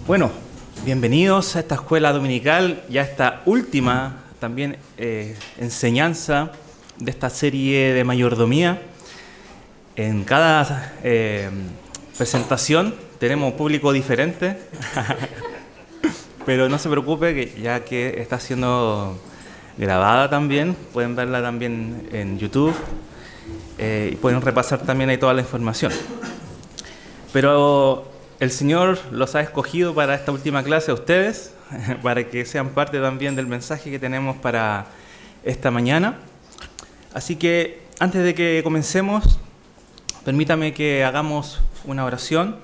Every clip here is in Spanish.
Bueno, bienvenidos a esta escuela dominical y a esta última también enseñanza de esta serie de mayordomía. En cada presentación tenemos un público diferente, pero no se preocupe, que ya que está siendo grabada también, pueden verla también en YouTube y pueden repasar también ahí toda la información. Pero el Señor los ha escogido para esta última clase a ustedes, para que sean parte también del mensaje que tenemos para esta mañana. Así que antes de que comencemos, permítame que hagamos una oración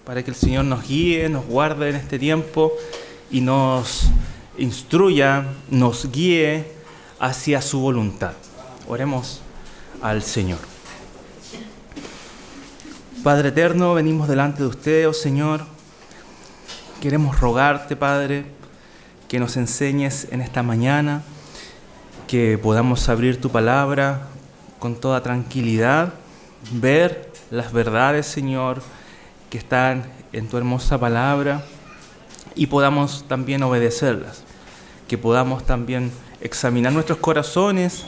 para que el Señor nos guíe, nos guarde en este tiempo y nos instruya, nos guíe hacia su voluntad. Oremos al Señor. Padre eterno, venimos delante de usted, oh Señor. Queremos rogarte, Padre, que nos enseñes en esta mañana, que podamos abrir tu palabra con toda tranquilidad, ver las verdades, Señor, que están en tu hermosa palabra y podamos también obedecerlas, que podamos también examinar nuestros corazones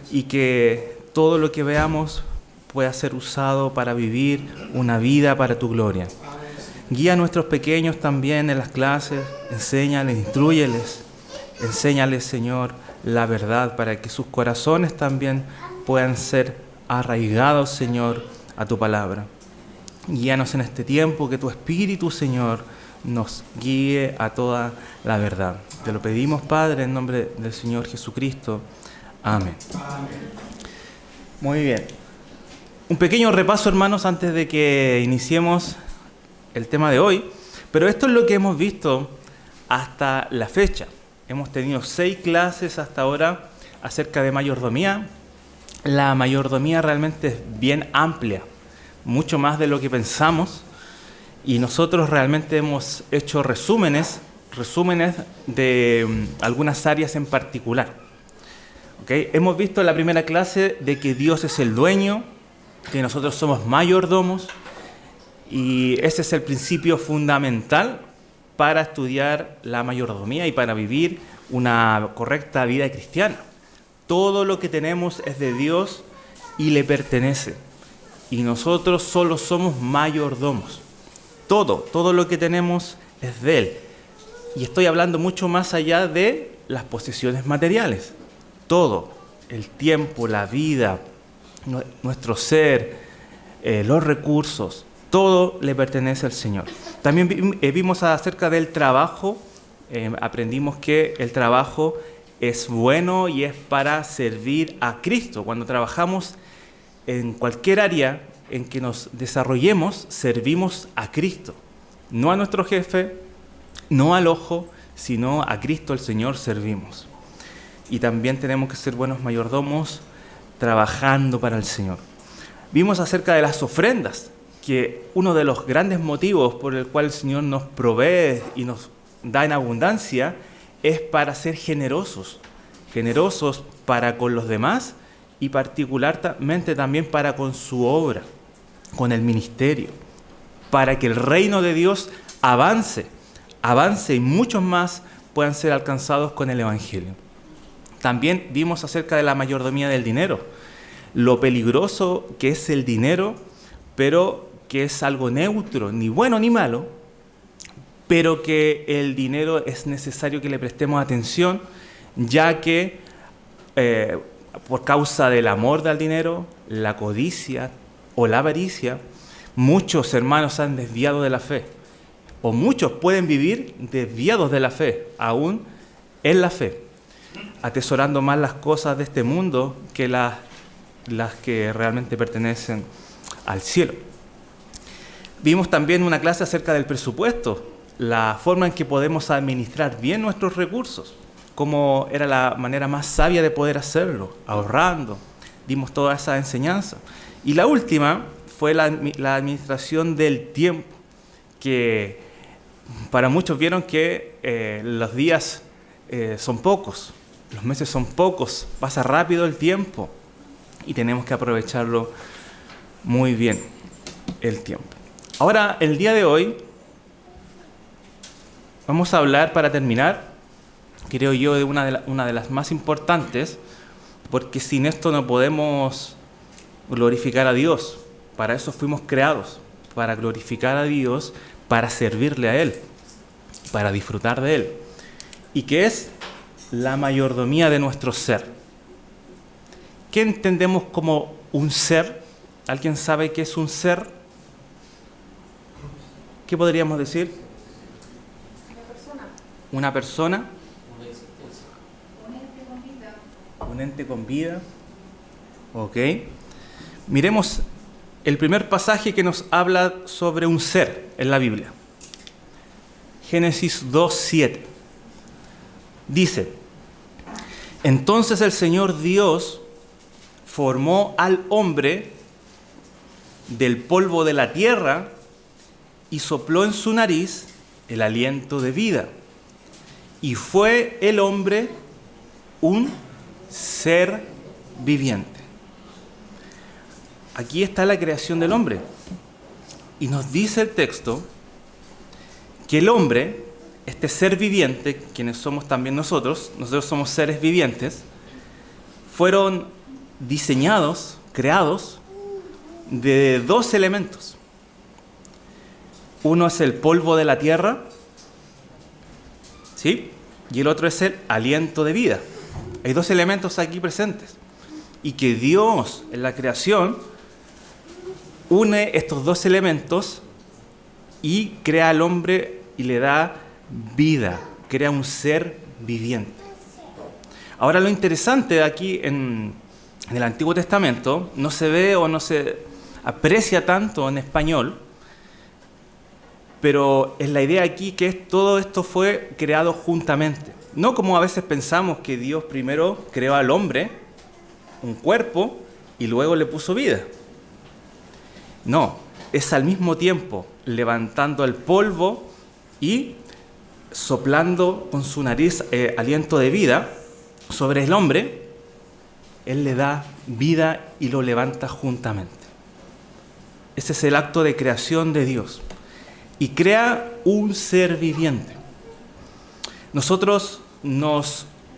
y que todo lo que veamos pueda ser usado para vivir una vida para tu gloria. Guía a nuestros pequeños también en las clases, enséñales, instrúyeles, enséñales, Señor, la verdad para que sus corazones también puedan ser arraigados, Señor, a tu palabra. Guíanos en este tiempo, que tu Espíritu, Señor, nos guíe a toda la verdad. Te lo pedimos, Padre, en nombre del Señor Jesucristo. Amén. Muy bien. Un pequeño repaso, hermanos, antes de que iniciemos el tema de hoy. Pero esto es lo que hemos visto hasta la fecha. Hemos tenido 6 clases hasta ahora acerca de mayordomía. La mayordomía realmente es bien amplia, mucho más de lo que pensamos. Y nosotros realmente hemos hecho resúmenes de algunas áreas en particular. ¿Okay? Hemos visto en la primera clase de que Dios es el dueño, que nosotros somos mayordomos, y ese es el principio fundamental para estudiar la mayordomía y para vivir una correcta vida cristiana. Todo lo que tenemos es de Dios y le pertenece, y nosotros solo somos mayordomos. Todo lo que tenemos es de Él, y estoy hablando mucho más allá de las posesiones materiales. Todo, el tiempo, la vida, nuestro ser, los recursos, todo le pertenece al Señor. También vimos acerca del trabajo, aprendimos que el trabajo es bueno y es para servir a Cristo. Cuando trabajamos en cualquier área en que nos desarrollemos, servimos a Cristo, no a nuestro jefe, no al ojo, sino a Cristo el Señor servimos. Y también tenemos que ser buenos mayordomos trabajando para el Señor. Vimos acerca de las ofrendas, que uno de los grandes motivos por el cual el Señor nos provee y nos da en abundancia es para ser generosos para con los demás y particularmente también para con su obra, con el ministerio, para que el reino de Dios avance y muchos más puedan ser alcanzados con el Evangelio. También vimos acerca de la mayordomía del dinero, lo peligroso que es el dinero, pero que es algo neutro, ni bueno ni malo, pero que el dinero es necesario que le prestemos atención, ya que por causa del amor al dinero, la codicia o la avaricia, muchos hermanos han desviado de la fe, o muchos pueden vivir desviados de la fe, aún en la fe, atesorando más las cosas de este mundo que las que realmente pertenecen al cielo. Vimos también una clase acerca del presupuesto, la forma en que podemos administrar bien nuestros recursos, cómo era la manera más sabia de poder hacerlo, ahorrando. Dimos toda esa enseñanza. Y la última fue la administración del tiempo, que para muchos vieron que los días son pocos, los meses son pocos, pasa rápido el tiempo y tenemos que aprovecharlo muy bien el tiempo. Ahora, el día de hoy, Vamos a hablar, para terminar, creo yo, de una de las más importantes, porque sin esto no podemos glorificar a Dios. Para eso fuimos creados, para glorificar a Dios, para servirle a Él, para disfrutar de Él. Y que es la mayordomía de nuestro ser. ¿Qué entendemos como un ser? ¿Alguien sabe qué es un ser? ¿Qué podríamos decir? Una persona. Un ente con vida. Ok. Miremos el primer pasaje que nos habla sobre un ser en la Biblia. Génesis 2:7. Dice: entonces el Señor Dios formó al hombre del polvo de la tierra y sopló en su nariz el aliento de vida. Y fue el hombre un ser viviente. Aquí está la creación del hombre. Y nos dice el texto que el hombre, este ser viviente, quienes somos también nosotros somos seres vivientes, fueron diseñados, creados, de dos elementos. Uno es el polvo de la tierra, ¿sí? Y el otro es el aliento de vida. Hay dos elementos aquí presentes. Y que Dios, en la creación, une estos dos elementos y crea al hombre y le da vida, crea un ser viviente. Ahora, lo interesante aquí en el Antiguo Testamento no se ve o no se aprecia tanto en español, pero es la idea aquí que todo esto fue creado juntamente. No como a veces pensamos que Dios primero creó al hombre, un cuerpo, y luego le puso vida. No, es al mismo tiempo levantando el polvo y soplando con su nariz aliento de vida sobre el hombre. Él le da vida y lo levanta juntamente. Ese es el acto de creación de Dios. Y crea un ser viviente. Nosotros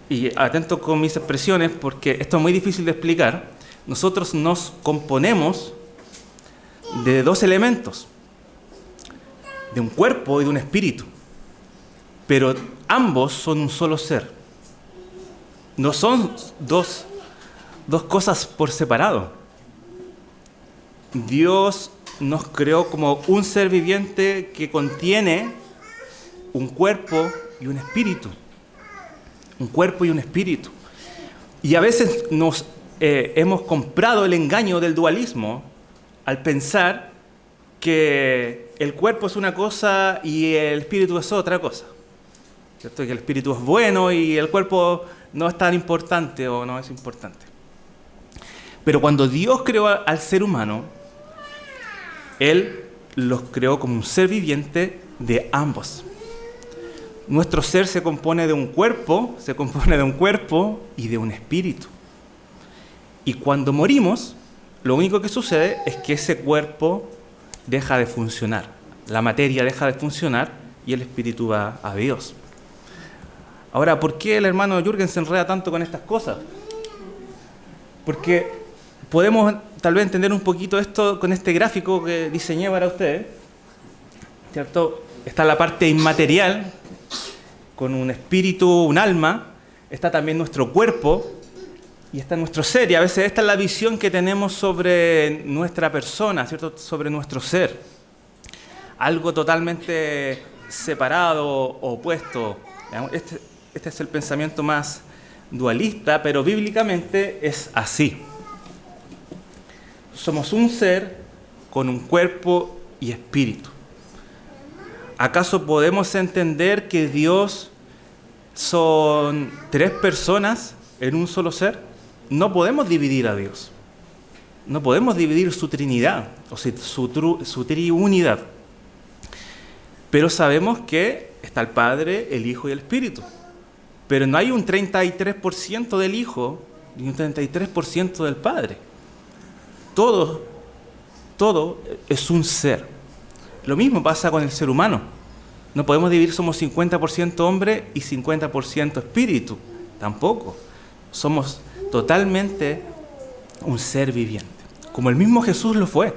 y atento con mis expresiones porque esto es muy difícil de explicar, nosotros nos componemos de dos elementos, de un cuerpo y de un espíritu, pero ambos son un solo ser. No son dos cosas por separado. Dios nos creó como un ser viviente que contiene un cuerpo y un espíritu. Un cuerpo y un espíritu. Y a veces nos hemos comprado el engaño del dualismo al pensar que el cuerpo es una cosa y el espíritu es otra cosa. ¿Cierto? Que el espíritu es bueno y el cuerpo no es tan importante o no es importante. Pero cuando Dios creó al ser humano, Él los creó como un ser viviente de ambos. Nuestro ser se compone de un cuerpo y de un espíritu. Y cuando morimos, lo único que sucede es que ese cuerpo deja de funcionar. La materia deja de funcionar y el espíritu va a Dios. Ahora, ¿por qué el hermano Jürgen se enreda tanto con estas cosas? Porque podemos tal vez entender un poquito esto con este gráfico que diseñé para ustedes, ¿cierto? Está la parte inmaterial, con un espíritu, un alma, está también nuestro cuerpo y está nuestro ser. Y a veces esta es la visión que tenemos sobre nuestra persona, ¿cierto? Sobre nuestro ser. Algo totalmente separado, opuesto. Este es el pensamiento más dualista, pero bíblicamente es así. Somos un ser con un cuerpo y espíritu. ¿Acaso podemos entender que Dios son tres personas en un solo ser? No podemos dividir a Dios. No podemos dividir su Trinidad, o sea, su triunidad. Pero sabemos que está el Padre, el Hijo y el Espíritu. Pero no hay un 33% del Hijo ni un 33% del Padre. Todo es un ser. Lo mismo pasa con el ser humano. No podemos dividir, somos 50% hombre y 50% espíritu. Tampoco. Somos totalmente un ser viviente. Como el mismo Jesús lo fue.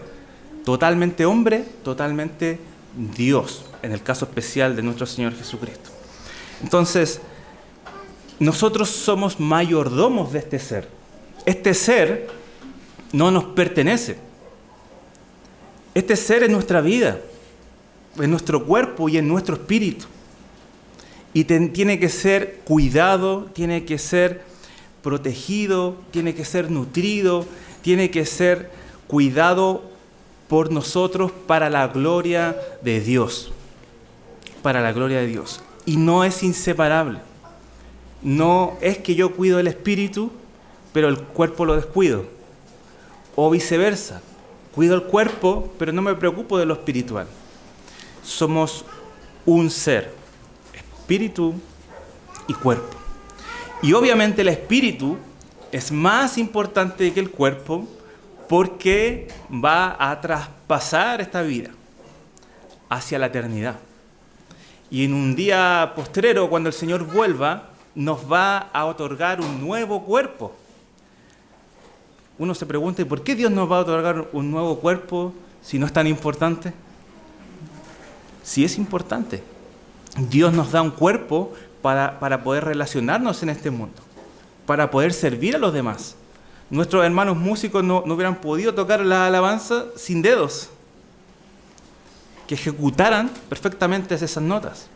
Totalmente hombre, totalmente Dios. En el caso especial de nuestro Señor Jesucristo. Entonces, nosotros somos mayordomos de este ser. Este ser no nos pertenece. Este ser es nuestra vida, en nuestro cuerpo y en nuestro espíritu. Y tiene que ser cuidado, tiene que ser protegido, tiene que ser nutrido, tiene que ser cuidado por nosotros para la gloria de Dios. Para la gloria de Dios. Y no es inseparable. No es que yo cuido el espíritu, pero el cuerpo lo descuido. O viceversa. Cuido el cuerpo, pero no me preocupo de lo espiritual. Somos un ser, espíritu y cuerpo. Y obviamente el espíritu es más importante que el cuerpo porque va a traspasar esta vida hacia la eternidad. Y en un día postrero, cuando el Señor vuelva, nos va a otorgar un nuevo cuerpo. Uno se pregunta, ¿y por qué Dios nos va a otorgar un nuevo cuerpo si no es tan importante? Sí es importante. Dios nos da un cuerpo para poder relacionarnos en este mundo, para poder servir a los demás. Nuestros hermanos músicos no hubieran podido tocar la alabanza sin dedos, que ejecutaran perfectamente esas notas.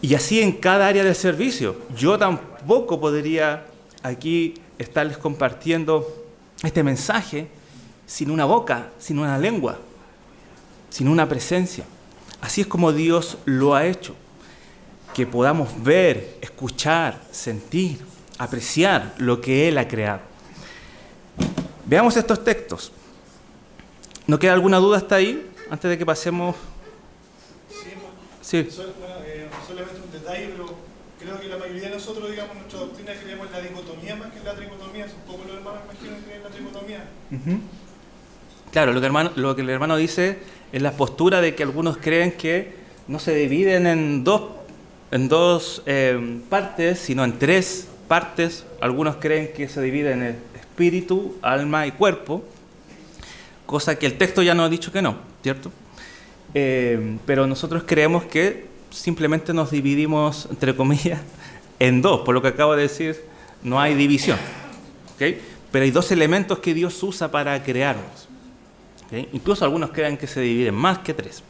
Y así en cada área del servicio. Yo tampoco podría aquí estarles compartiendo este mensaje sin una boca, sin una lengua, sin una presencia. Así es como Dios lo ha hecho. Que podamos ver, escuchar, sentir, apreciar lo que Él ha creado. Veamos estos textos. ¿No queda alguna duda hasta ahí? Antes de que pasemos... Sí. Solamente un detalle, pero creo que la mayoría de nosotros, digamos, nuestra doctrina creemos en la dicotomía más que en la tricotomía. Es un poco los hermanos imagino que creen en la tricotomía. Claro, lo que el hermano dice es la postura de que algunos creen que no se dividen en dos partes, sino en tres partes. Algunos creen que se divide en el espíritu, alma y cuerpo, cosa que el texto ya nos ha dicho que no, ¿cierto? Pero nosotros creemos que simplemente nos dividimos, entre comillas, en dos. Por lo que acabo de decir, no hay división, ¿okay? Pero hay dos elementos que Dios usa para crearnos, ¿okay? Incluso algunos creen que se dividen más que tres.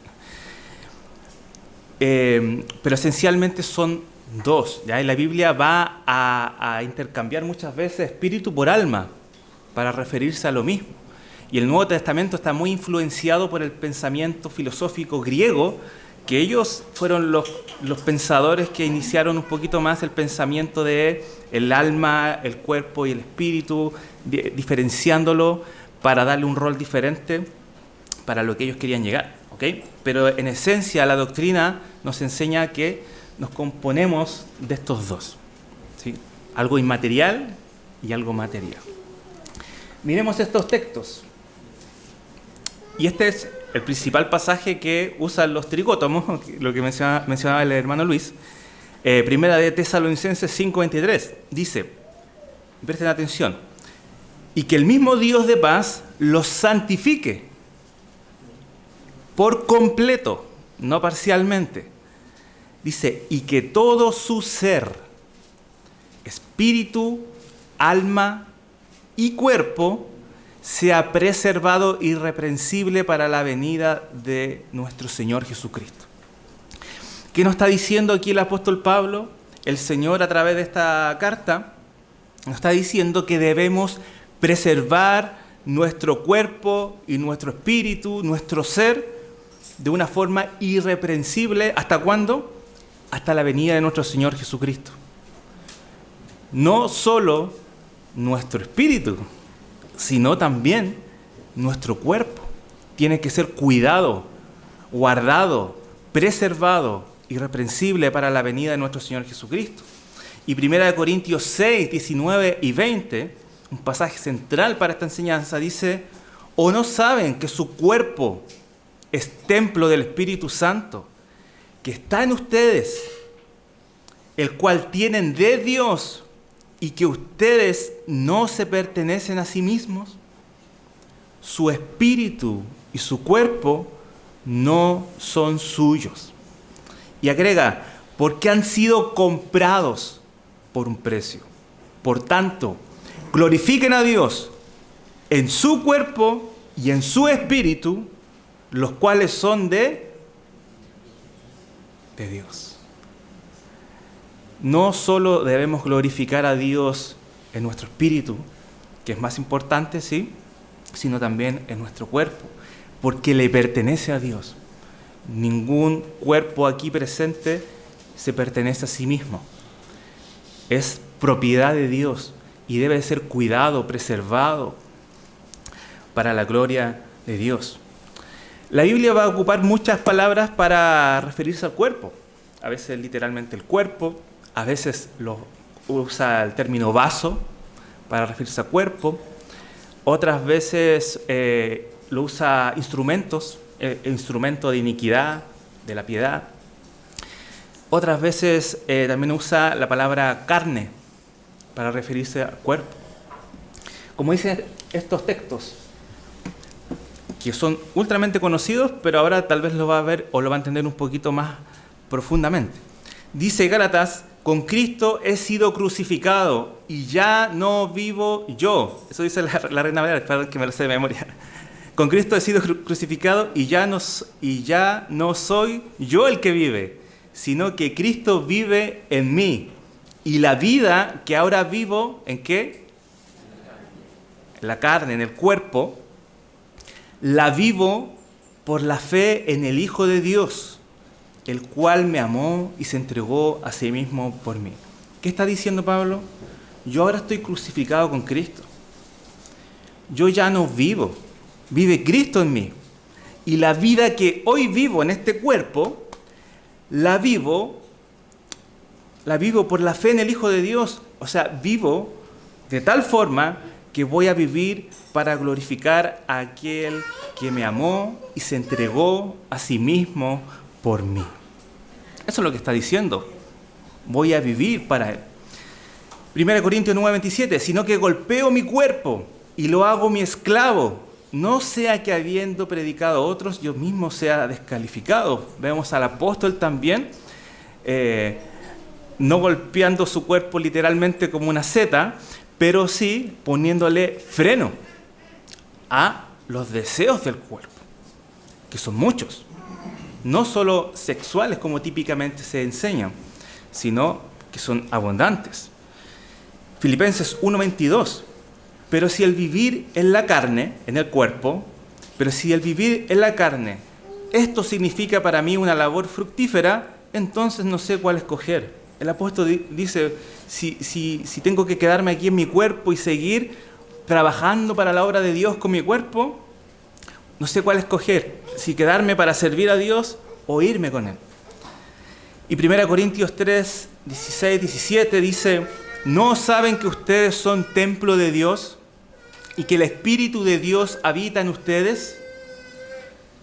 Pero esencialmente son dos, ¿ya? Y la Biblia va a intercambiar muchas veces espíritu por alma para referirse a lo mismo. Y el Nuevo Testamento está muy influenciado por el pensamiento filosófico griego, que ellos fueron los pensadores que iniciaron un poquito más el pensamiento de el alma, el cuerpo y el espíritu, diferenciándolo para darle un rol diferente para lo que ellos querían llegar, ¿ok? Pero en esencia la doctrina nos enseña que nos componemos de estos dos, ¿sí? Algo inmaterial y algo material. Miremos estos textos. Y este es el principal pasaje que usan los tricótomos, lo que mencionaba el hermano Luis. Primera de Tesalonicenses 5:23. Dice, presten atención, y que el mismo Dios de paz los santifique por completo, no parcialmente. Dice, y que todo su ser, espíritu, alma y cuerpo, sea preservado irreprensible para la venida de nuestro Señor Jesucristo. ¿Qué nos está diciendo aquí el apóstol Pablo? El Señor, a través de esta carta, nos está diciendo que debemos preservar nuestro cuerpo y nuestro espíritu, nuestro ser, de una forma irreprensible. ¿Hasta cuándo? Hasta la venida de nuestro Señor Jesucristo. No solo nuestro espíritu, sino también nuestro cuerpo. Tiene que ser cuidado, guardado, preservado, irreprensible para la venida de nuestro Señor Jesucristo. Y 1 Corintios 6, 19 y 20, un pasaje central para esta enseñanza, dice, ¿o no saben que su cuerpo es templo del Espíritu Santo, que está en ustedes, el cual tienen de Dios, y que ustedes no se pertenecen a sí mismos. Su espíritu y su cuerpo no son suyos. Y agrega, porque han sido comprados por un precio. Por tanto, glorifiquen a Dios en su cuerpo y en su espíritu, los cuales son de Dios. No solo debemos glorificar a Dios en nuestro espíritu, que es más importante, sí, sino también en nuestro cuerpo, porque le pertenece a Dios. Ningún cuerpo aquí presente se pertenece a sí mismo. Es propiedad de Dios y debe ser cuidado, preservado para la gloria de Dios. La Biblia va a ocupar muchas palabras para referirse al cuerpo. A veces literalmente el cuerpo, a veces usa el término vaso para referirse al cuerpo. Otras veces lo usa instrumentos, instrumento de iniquidad, de la piedad. Otras veces también usa la palabra carne para referirse al cuerpo. Como dicen estos textos, que son ultramente conocidos, pero ahora tal vez lo va a ver o lo va a entender un poquito más profundamente. Dice Gálatas, con Cristo he sido crucificado y ya no vivo yo. Eso dice la Reina Valera, perdón que me lo sé de memoria. Con Cristo he sido crucificado y ya no soy yo el que vive, sino que Cristo vive en mí. Y la vida que ahora vivo, ¿en qué? En la carne, en el cuerpo, la vivo por la fe en el Hijo de Dios, el cual me amó y se entregó a sí mismo por mí. ¿Qué está diciendo Pablo? Yo ahora estoy crucificado con Cristo. Yo ya no vivo, vive Cristo en mí. Y la vida que hoy vivo en este cuerpo, la vivo por la fe en el Hijo de Dios. O sea, vivo de tal forma que voy a vivir para glorificar a aquel que me amó y se entregó a sí mismo por mí. Eso es lo que está diciendo. Voy a vivir para Él. 1 Corintios 9:27, sino que golpeo mi cuerpo y lo hago mi esclavo, no sea que habiendo predicado a otros, yo mismo sea descalificado. Vemos al apóstol también, no golpeando su cuerpo literalmente como una seta, pero sí poniéndole freno a los deseos del cuerpo, que son muchos. No solo sexuales como típicamente se enseñan, sino que son abundantes. Filipenses 1:22, pero si el vivir en la carne, en el cuerpo, esto significa para mí una labor fructífera, entonces no sé cuál escoger. El apóstol dice, si tengo que quedarme aquí en mi cuerpo y seguir trabajando para la obra de Dios con mi cuerpo, no sé cuál escoger, si quedarme para servir a Dios o irme con Él. Y 1 Corintios 3, 16, 17 dice, ¿no saben que ustedes son templo de Dios y que el Espíritu de Dios habita en ustedes?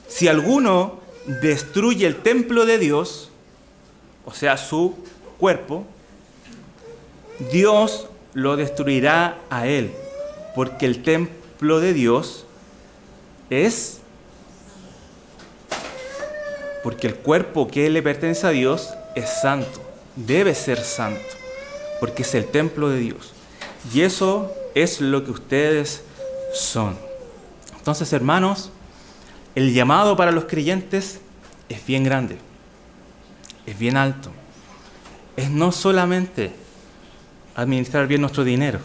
Si alguno destruye el templo de Dios, o sea, su cuerpo, Dios lo destruirá a él, porque el templo de Dios porque el cuerpo que le pertenece a Dios es santo, debe ser santo, porque es el templo de Dios. Y eso es lo que ustedes son. Entonces, hermanos, el llamado para los creyentes es bien grande, es bien alto. Es no solamente administrar bien nuestro dinero,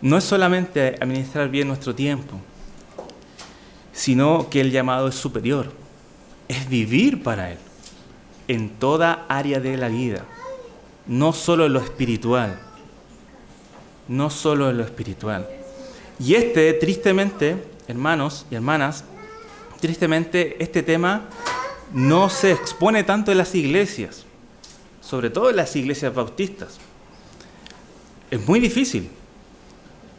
no es solamente administrar bien nuestro tiempo, sino que el llamado es superior, es vivir para Él en toda área de la vida, no solo en lo espiritual, no solo en lo espiritual. Y tristemente, hermanos y hermanas, tristemente este tema no se expone tanto en las iglesias, sobre todo en las iglesias bautistas. Es muy difícil.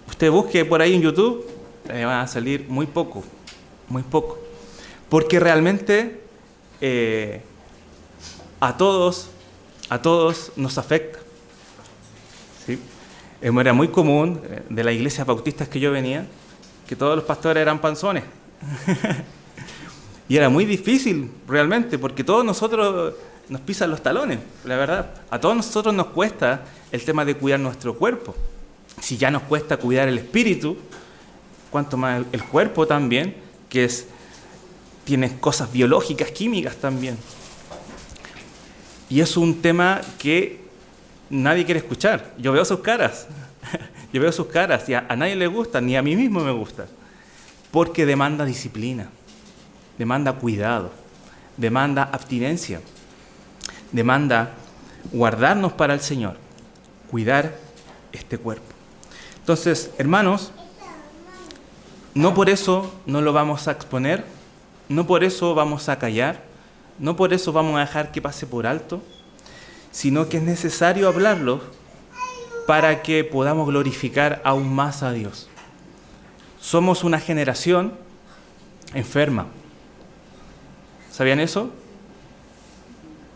Usted busque por ahí en YouTube, le van a salir muy poco, muy poco. porque realmente a todos nos afecta. ¿Sí? Era muy común de las iglesias bautistas que yo venía, que todos los pastores eran panzones. Y era muy difícil realmente, porque todos nosotros nos pisan los talones, la verdad. A todos nosotros nos cuesta el tema de cuidar nuestro cuerpo. Si ya nos cuesta cuidar el espíritu, cuanto más el cuerpo también, tiene cosas biológicas, químicas también. Y es un tema que nadie quiere escuchar. Yo veo sus caras. Yo veo sus caras y a nadie le gusta, ni a mí mismo me gusta. Porque demanda disciplina, demanda cuidado, demanda abstinencia, demanda guardarnos para el Señor, cuidar este cuerpo. Entonces, hermanos, no por eso no lo vamos a exponer, no por eso vamos a callar, no por eso vamos a dejar que pase por alto, sino que es necesario hablarlo para que podamos glorificar aún más a Dios. Somos una generación enferma. ¿Sabían eso?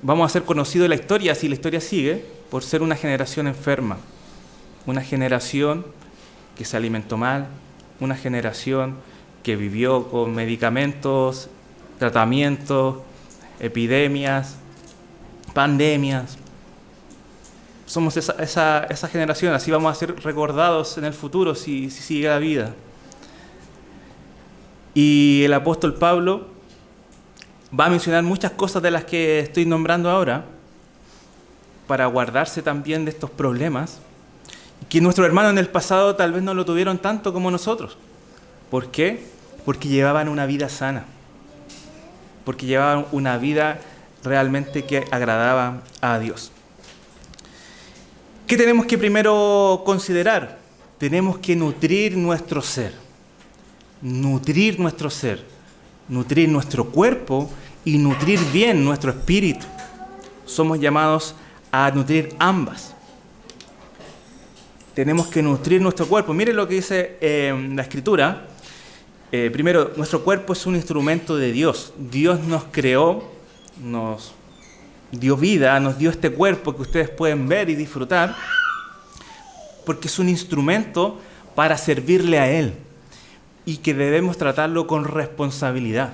Vamos a ser conocidos en la historia, si la historia sigue, por ser una generación enferma. Una generación que se alimentó mal, una generación que vivió con medicamentos, tratamientos, epidemias, pandemias. Somos esa generación, así vamos a ser recordados en el futuro si sigue la vida. Y el apóstol Pablo va a mencionar muchas cosas de las que estoy nombrando ahora para guardarse también de estos problemas que nuestros hermanos en el pasado tal vez no lo tuvieron tanto como nosotros. ¿Por qué? Porque llevaban una vida sana, porque llevaban una vida realmente que agradaba a Dios. ¿Qué tenemos que primero considerar? Tenemos que nutrir nuestro ser, nutrir nuestro cuerpo y nutrir bien nuestro espíritu. Somos llamados a nutrir ambas. Tenemos que nutrir nuestro cuerpo. Miren lo que dice la Escritura. Primero, nuestro cuerpo es un instrumento de Dios. Dios nos creó, nos dio vida, nos dio este cuerpo que ustedes pueden ver y disfrutar, porque es un instrumento para servirle a Él y que debemos tratarlo con responsabilidad.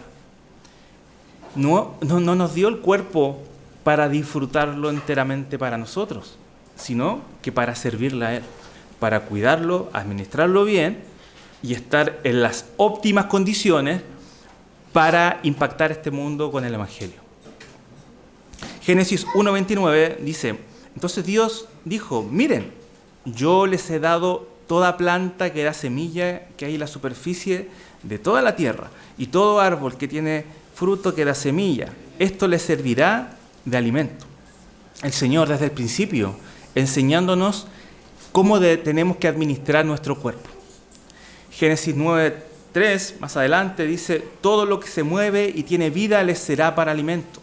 No nos dio el cuerpo para disfrutarlo enteramente para nosotros, sino que para servirle a Él, para cuidarlo, administrarlo bien y estar en las óptimas condiciones para impactar este mundo con el Evangelio. Génesis 1:29 dice, entonces Dios dijo, miren, yo les he dado toda planta que da semilla que hay en la superficie de toda la tierra y todo árbol que tiene fruto que da semilla. Esto les servirá de alimento. El Señor desde el principio enseñándonos cómo tenemos que administrar nuestro cuerpo. Génesis 9:3 más adelante dice, todo lo que se mueve y tiene vida les será para alimento.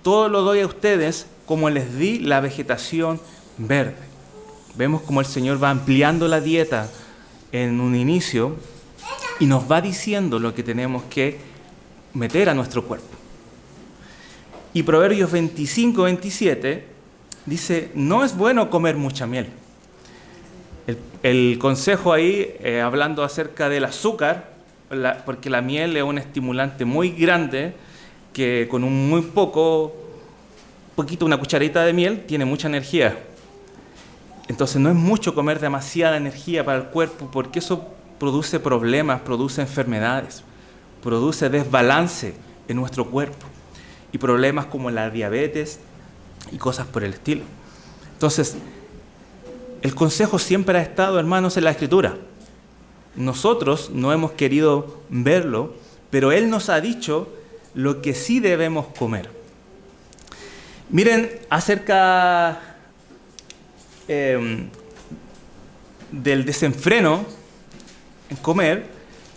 Todo lo doy a ustedes como les di la vegetación verde. Vemos cómo el Señor va ampliando la dieta en un inicio y nos va diciendo lo que tenemos que meter a nuestro cuerpo. Y Proverbios 25:27 dice, no es bueno comer mucha miel. El consejo ahí, hablando acerca del azúcar, porque la miel es un estimulante muy grande, que con un muy poquito, una cucharadita de miel, tiene mucha energía. Entonces no es mucho comer demasiada energía para el cuerpo, porque eso produce problemas, produce enfermedades, produce desbalance en nuestro cuerpo y problemas como la diabetes y cosas por el estilo. Entonces, el consejo siempre ha estado, hermanos, en la Escritura. Nosotros no hemos querido verlo, pero Él nos ha dicho lo que sí debemos comer. Miren, acerca del desenfreno en comer,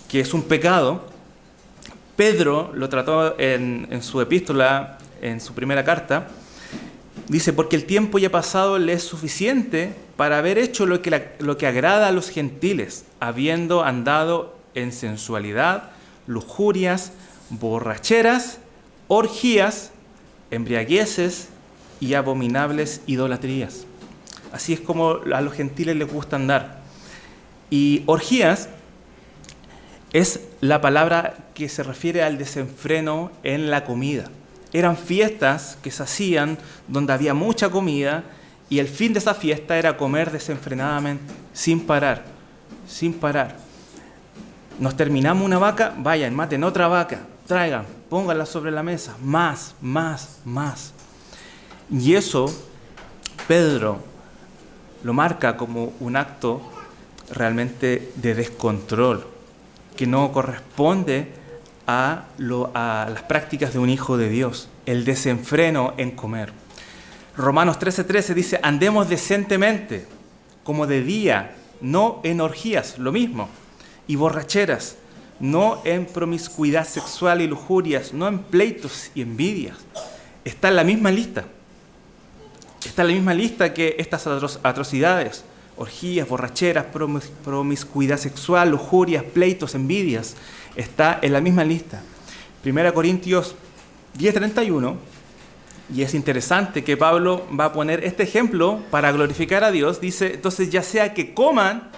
que es un pecado, Pedro lo trató en su epístola, en su primera carta. Dice, porque el tiempo ya pasado le es suficiente para haber hecho lo que agrada a los gentiles, habiendo andado en sensualidad, lujurias, borracheras, orgías, embriagueces y abominables idolatrías. Así es como a los gentiles les gusta andar. Y orgías es la palabra que se refiere al desenfreno en la comida. Eran fiestas que se hacían donde había mucha comida y el fin de esa fiesta era comer desenfrenadamente, sin parar, sin parar. Nos terminamos una vaca, vayan, maten otra vaca, traigan, pónganla sobre la mesa, más. Y eso Pedro lo marca como un acto realmente de descontrol, que no corresponde a las prácticas de un hijo de Dios, el desenfreno en comer. Romanos 13:13 dice, andemos decentemente, como de día, no en orgías, lo mismo, y borracheras, no en promiscuidad sexual y lujurias, no en pleitos y envidias. Está en la misma lista. Está en la misma lista que estas atrocidades, orgías, borracheras, promiscuidad sexual, lujurias, pleitos, envidias. Está en la misma lista. 1 Corintios 10:31, y es interesante que Pablo va a poner este ejemplo para glorificar a Dios. Dice, entonces ya sea que coman,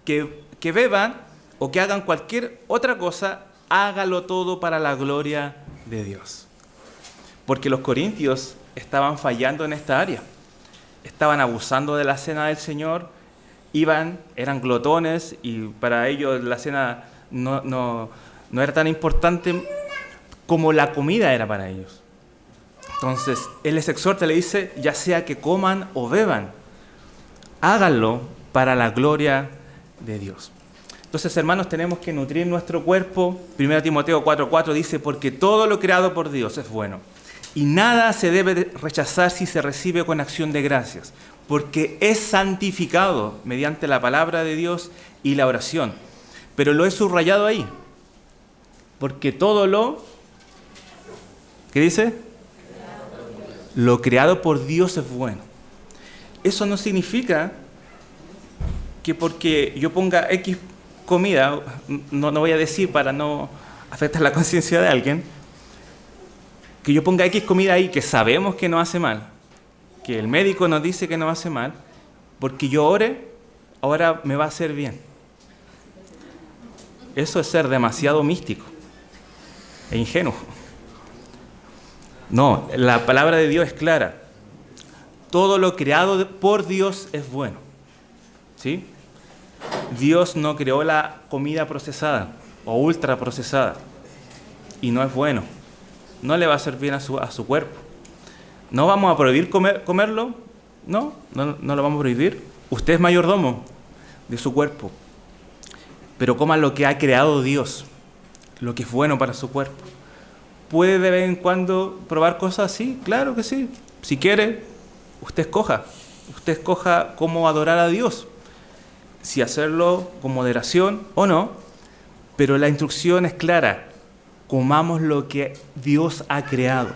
que beban o que hagan cualquier otra cosa, hágalo todo para la gloria de Dios. Porque los corintios estaban fallando en esta área. Estaban abusando de la cena del Señor, eran glotones y para ellos la cena no era tan importante como la comida era para ellos. Entonces, Él les exhorta, le dice, ya sea que coman o beban, háganlo para la gloria de Dios. Entonces, hermanos, tenemos que nutrir nuestro cuerpo. 1 Timoteo 4:4 dice, porque todo lo creado por Dios es bueno, y nada se debe rechazar si se recibe con acción de gracias, porque es santificado mediante la palabra de Dios y la oración. Pero lo he subrayado ahí, porque todo ¿qué dice? Lo creado por Dios es bueno. Eso no significa que porque yo ponga X comida, no voy a decir para no afectar la conciencia de alguien, que yo ponga X comida ahí que sabemos que no hace mal, que el médico nos dice que no hace mal, porque yo ore, ahora me va a hacer bien. Eso es ser demasiado místico e ingenuo. No, la palabra de Dios es clara. Todo lo creado por Dios es bueno. ¿Sí? Dios no creó la comida procesada o ultra procesada y no es bueno. No le va a hacer bien a su cuerpo. ¿No vamos a prohibir comerlo? No lo vamos a prohibir. Usted es mayordomo de su cuerpo, pero coma lo que ha creado Dios, lo que es bueno para su cuerpo. ¿Puede de vez en cuando probar cosas así? Claro que sí. Si quiere, usted escoja cómo adorar a Dios, si hacerlo con moderación o no, pero la instrucción es clara. Comamos lo que Dios ha creado,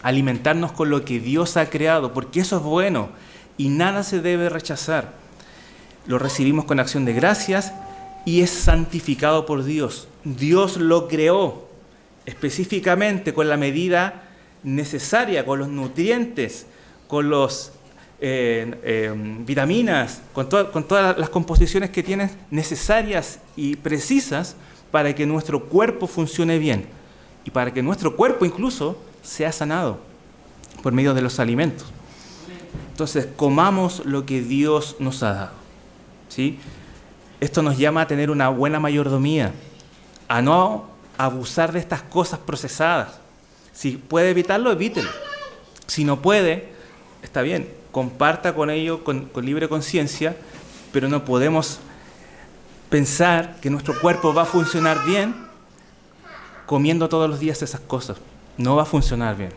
alimentarnos con lo que Dios ha creado, porque eso es bueno y nada se debe rechazar. Lo recibimos con acción de gracias y es santificado por Dios. Dios lo creó específicamente con la medida necesaria, con los nutrientes, con los vitaminas, con todas las composiciones que tienen necesarias y precisas para que nuestro cuerpo funcione bien y para que nuestro cuerpo incluso sea sanado por medio de los alimentos. Entonces, comamos lo que Dios nos ha dado, ¿sí? Esto nos llama a tener una buena mayordomía, a no abusar de estas cosas procesadas. Si puede evitarlo, evítelo. Si no puede, está bien, comparta con ello con libre conciencia, pero no podemos pensar que nuestro cuerpo va a funcionar bien comiendo todos los días esas cosas. No va a funcionar bien.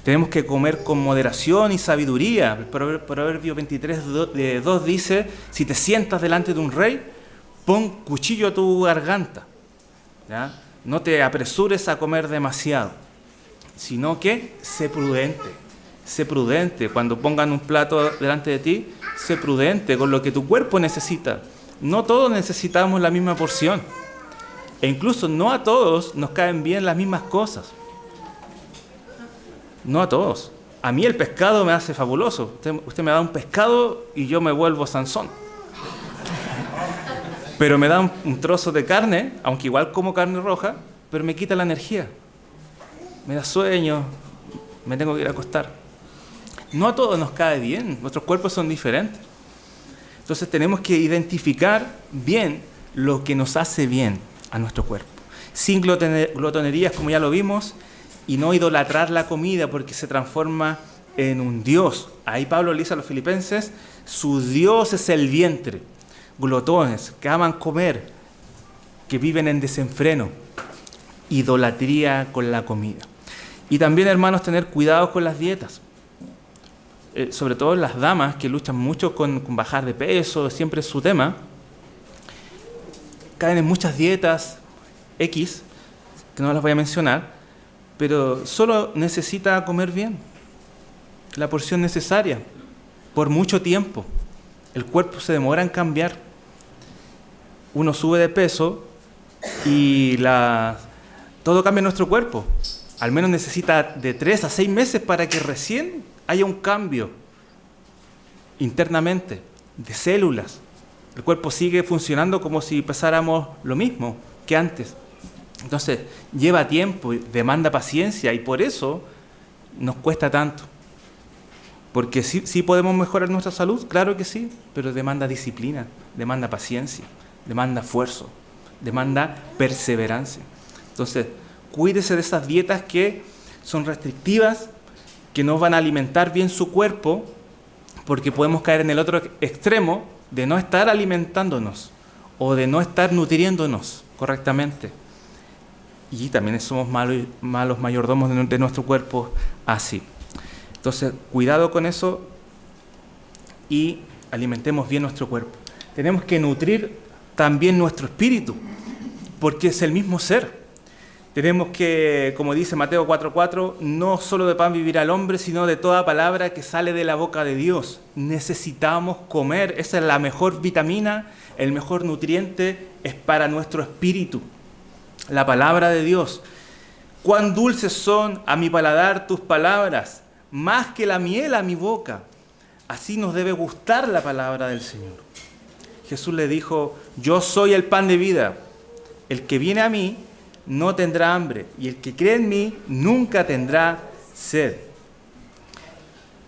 Tenemos que comer con moderación y sabiduría. El Proverbio 23:2 dice, si te sientas delante de un rey, pon cuchillo a tu garganta. ¿Ya? No te apresures a comer demasiado, sino que sé prudente. Sé prudente. Cuando pongan un plato delante de ti, sé prudente con lo que tu cuerpo necesita. No todos necesitamos la misma porción. E incluso no a todos nos caen bien las mismas cosas. No a todos. A mí el pescado me hace fabuloso. Usted me da un pescado y yo me vuelvo Sansón. Pero me da un trozo de carne, aunque igual como carne roja, pero me quita la energía. Me da sueño, me tengo que ir a acostar. No a todos nos cae bien, nuestros cuerpos son diferentes. Entonces tenemos que identificar bien lo que nos hace bien a nuestro cuerpo. Sin glotonerías, como ya lo vimos, y no idolatrar la comida porque se transforma en un dios. Ahí Pablo le dice a los filipenses, su dios es el vientre. Glotones, que aman comer, que viven en desenfreno. Idolatría con la comida. Y también, hermanos, tener cuidado con las dietas. Sobre todo las damas que luchan mucho con bajar de peso, siempre es su tema. Caen en muchas dietas X, que no las voy a mencionar, pero solo necesita comer bien, la porción necesaria, por mucho tiempo. El cuerpo se demora en cambiar. Uno sube de peso y todo cambia en nuestro cuerpo. Al menos necesita de 3 a 6 meses para que recién haya un cambio internamente, de células. El cuerpo sigue funcionando como si pesáramos lo mismo que antes. Entonces, lleva tiempo, demanda paciencia y por eso nos cuesta tanto. Porque sí podemos mejorar nuestra salud, claro que sí, pero demanda disciplina, demanda paciencia, demanda esfuerzo, demanda perseverancia. Entonces, cuídese de esas dietas que son restrictivas, que no van a alimentar bien su cuerpo, porque podemos caer en el otro extremo de no estar alimentándonos o de no estar nutriéndonos correctamente. Y también somos malos mayordomos de nuestro cuerpo así. Entonces, cuidado con eso y alimentemos bien nuestro cuerpo. Tenemos que nutrir también nuestro espíritu, porque es el mismo ser. Tenemos que, como dice Mateo 4:4, no solo de pan vivirá el hombre, sino de toda palabra que sale de la boca de Dios. Necesitamos comer, esa es la mejor vitamina, el mejor nutriente es para nuestro espíritu. La palabra de Dios. Cuán dulces son a mi paladar tus palabras, más que la miel a mi boca. Así nos debe gustar la palabra del Señor. Jesús le dijo, yo soy el pan de vida. El que viene a mí no tendrá hambre, y el que cree en mí nunca tendrá sed.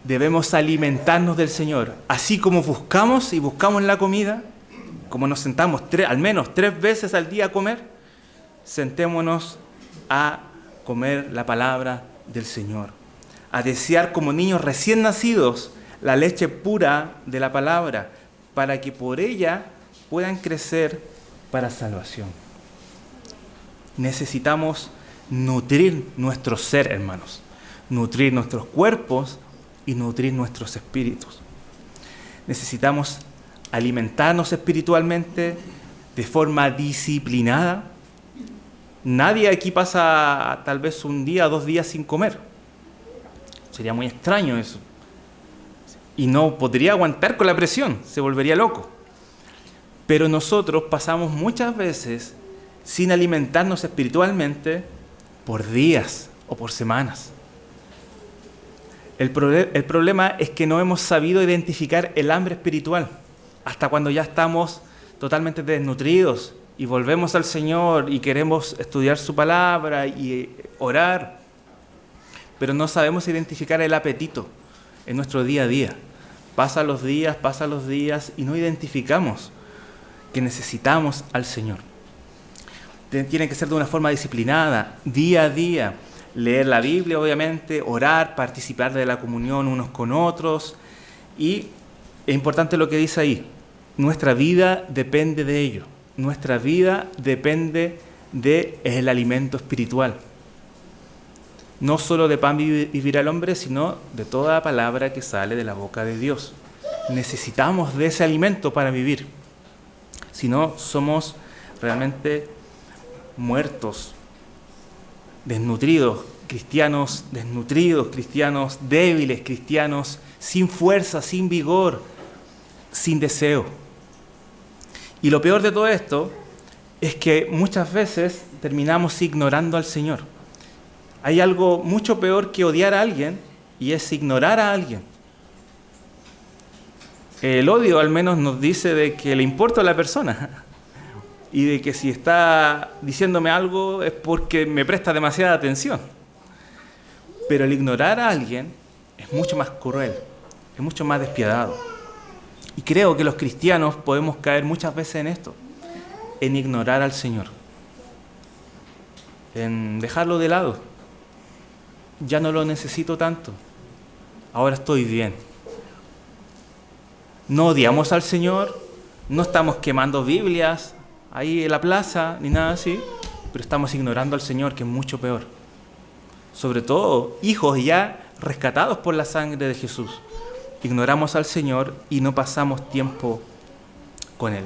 Debemos alimentarnos del Señor. Así como buscamos la comida, como nos sentamos al menos 3 veces al día a comer, sentémonos a comer la palabra del Señor, a desear como niños recién nacidos la leche pura de la palabra, para que por ella puedan crecer para salvación. Necesitamos nutrir nuestro ser, hermanos, nutrir nuestros cuerpos y nutrir nuestros espíritus. Necesitamos alimentarnos espiritualmente de forma disciplinada. Nadie aquí pasa tal vez 1 día o 2 días sin comer. Sería muy extraño eso. Y no podría aguantar con la presión, se volvería loco. Pero nosotros pasamos muchas veces sin alimentarnos espiritualmente por días o por semanas. El problema es que no hemos sabido identificar el hambre espiritual hasta cuando ya estamos totalmente desnutridos y volvemos al Señor y queremos estudiar su palabra y orar, pero no sabemos identificar el apetito en nuestro día a día. Pasan los días y no identificamos que necesitamos al Señor. Tiene que ser de una forma disciplinada, día a día. Leer la Biblia, obviamente, orar, participar de la comunión unos con otros. Y es importante lo que dice ahí. Nuestra vida depende de ello. Nuestra vida depende del alimento espiritual. No solo de pan vivirá el hombre, sino de toda palabra que sale de la boca de Dios. Necesitamos de ese alimento para vivir. Si no, somos realmente muertos, desnutridos, cristianos débiles, cristianos sin fuerza, sin vigor, sin deseo. Y lo peor de todo esto es que muchas veces terminamos ignorando al Señor. Hay algo mucho peor que odiar a alguien, y es ignorar a alguien. El odio al menos nos dice de que le importa a la persona y de que si está diciéndome algo es porque me presta demasiada atención. Pero el ignorar a alguien es mucho más cruel, es mucho más despiadado. Y creo que los cristianos podemos caer muchas veces en esto, en ignorar al Señor, en dejarlo de lado. Ya no lo necesito tanto, ahora estoy bien. No odiamos al Señor, no estamos quemando Biblias ahí en la plaza, ni nada así, pero estamos ignorando al Señor, que es mucho peor. Sobre todo, hijos ya rescatados por la sangre de Jesús. Ignoramos al Señor y no pasamos tiempo con Él.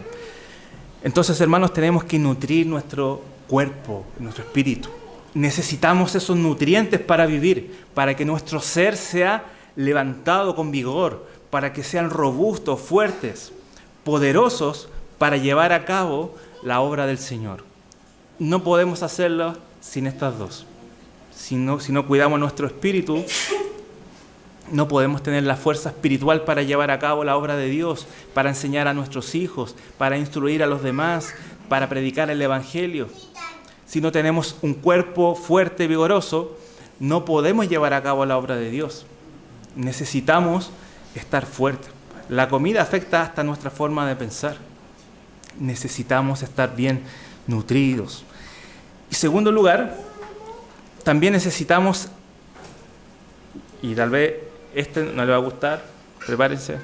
Entonces, hermanos, tenemos que nutrir nuestro cuerpo, nuestro espíritu. Necesitamos esos nutrientes para vivir, para que nuestro ser sea levantado con vigor, para que sean robustos, fuertes, poderosos para llevar a cabo la obra del Señor. No podemos hacerlo sin estas dos. Si no cuidamos nuestro espíritu, no podemos tener la fuerza espiritual para llevar a cabo la obra de Dios, para enseñar a nuestros hijos, para instruir a los demás, para predicar el Evangelio. Si no tenemos un cuerpo fuerte, vigoroso, no podemos llevar a cabo la obra de Dios. Necesitamos estar fuertes. La comida afecta hasta nuestra forma de pensar. Necesitamos estar bien nutridos. Y segundo lugar, también necesitamos, y tal vez no le va a gustar, prepárense,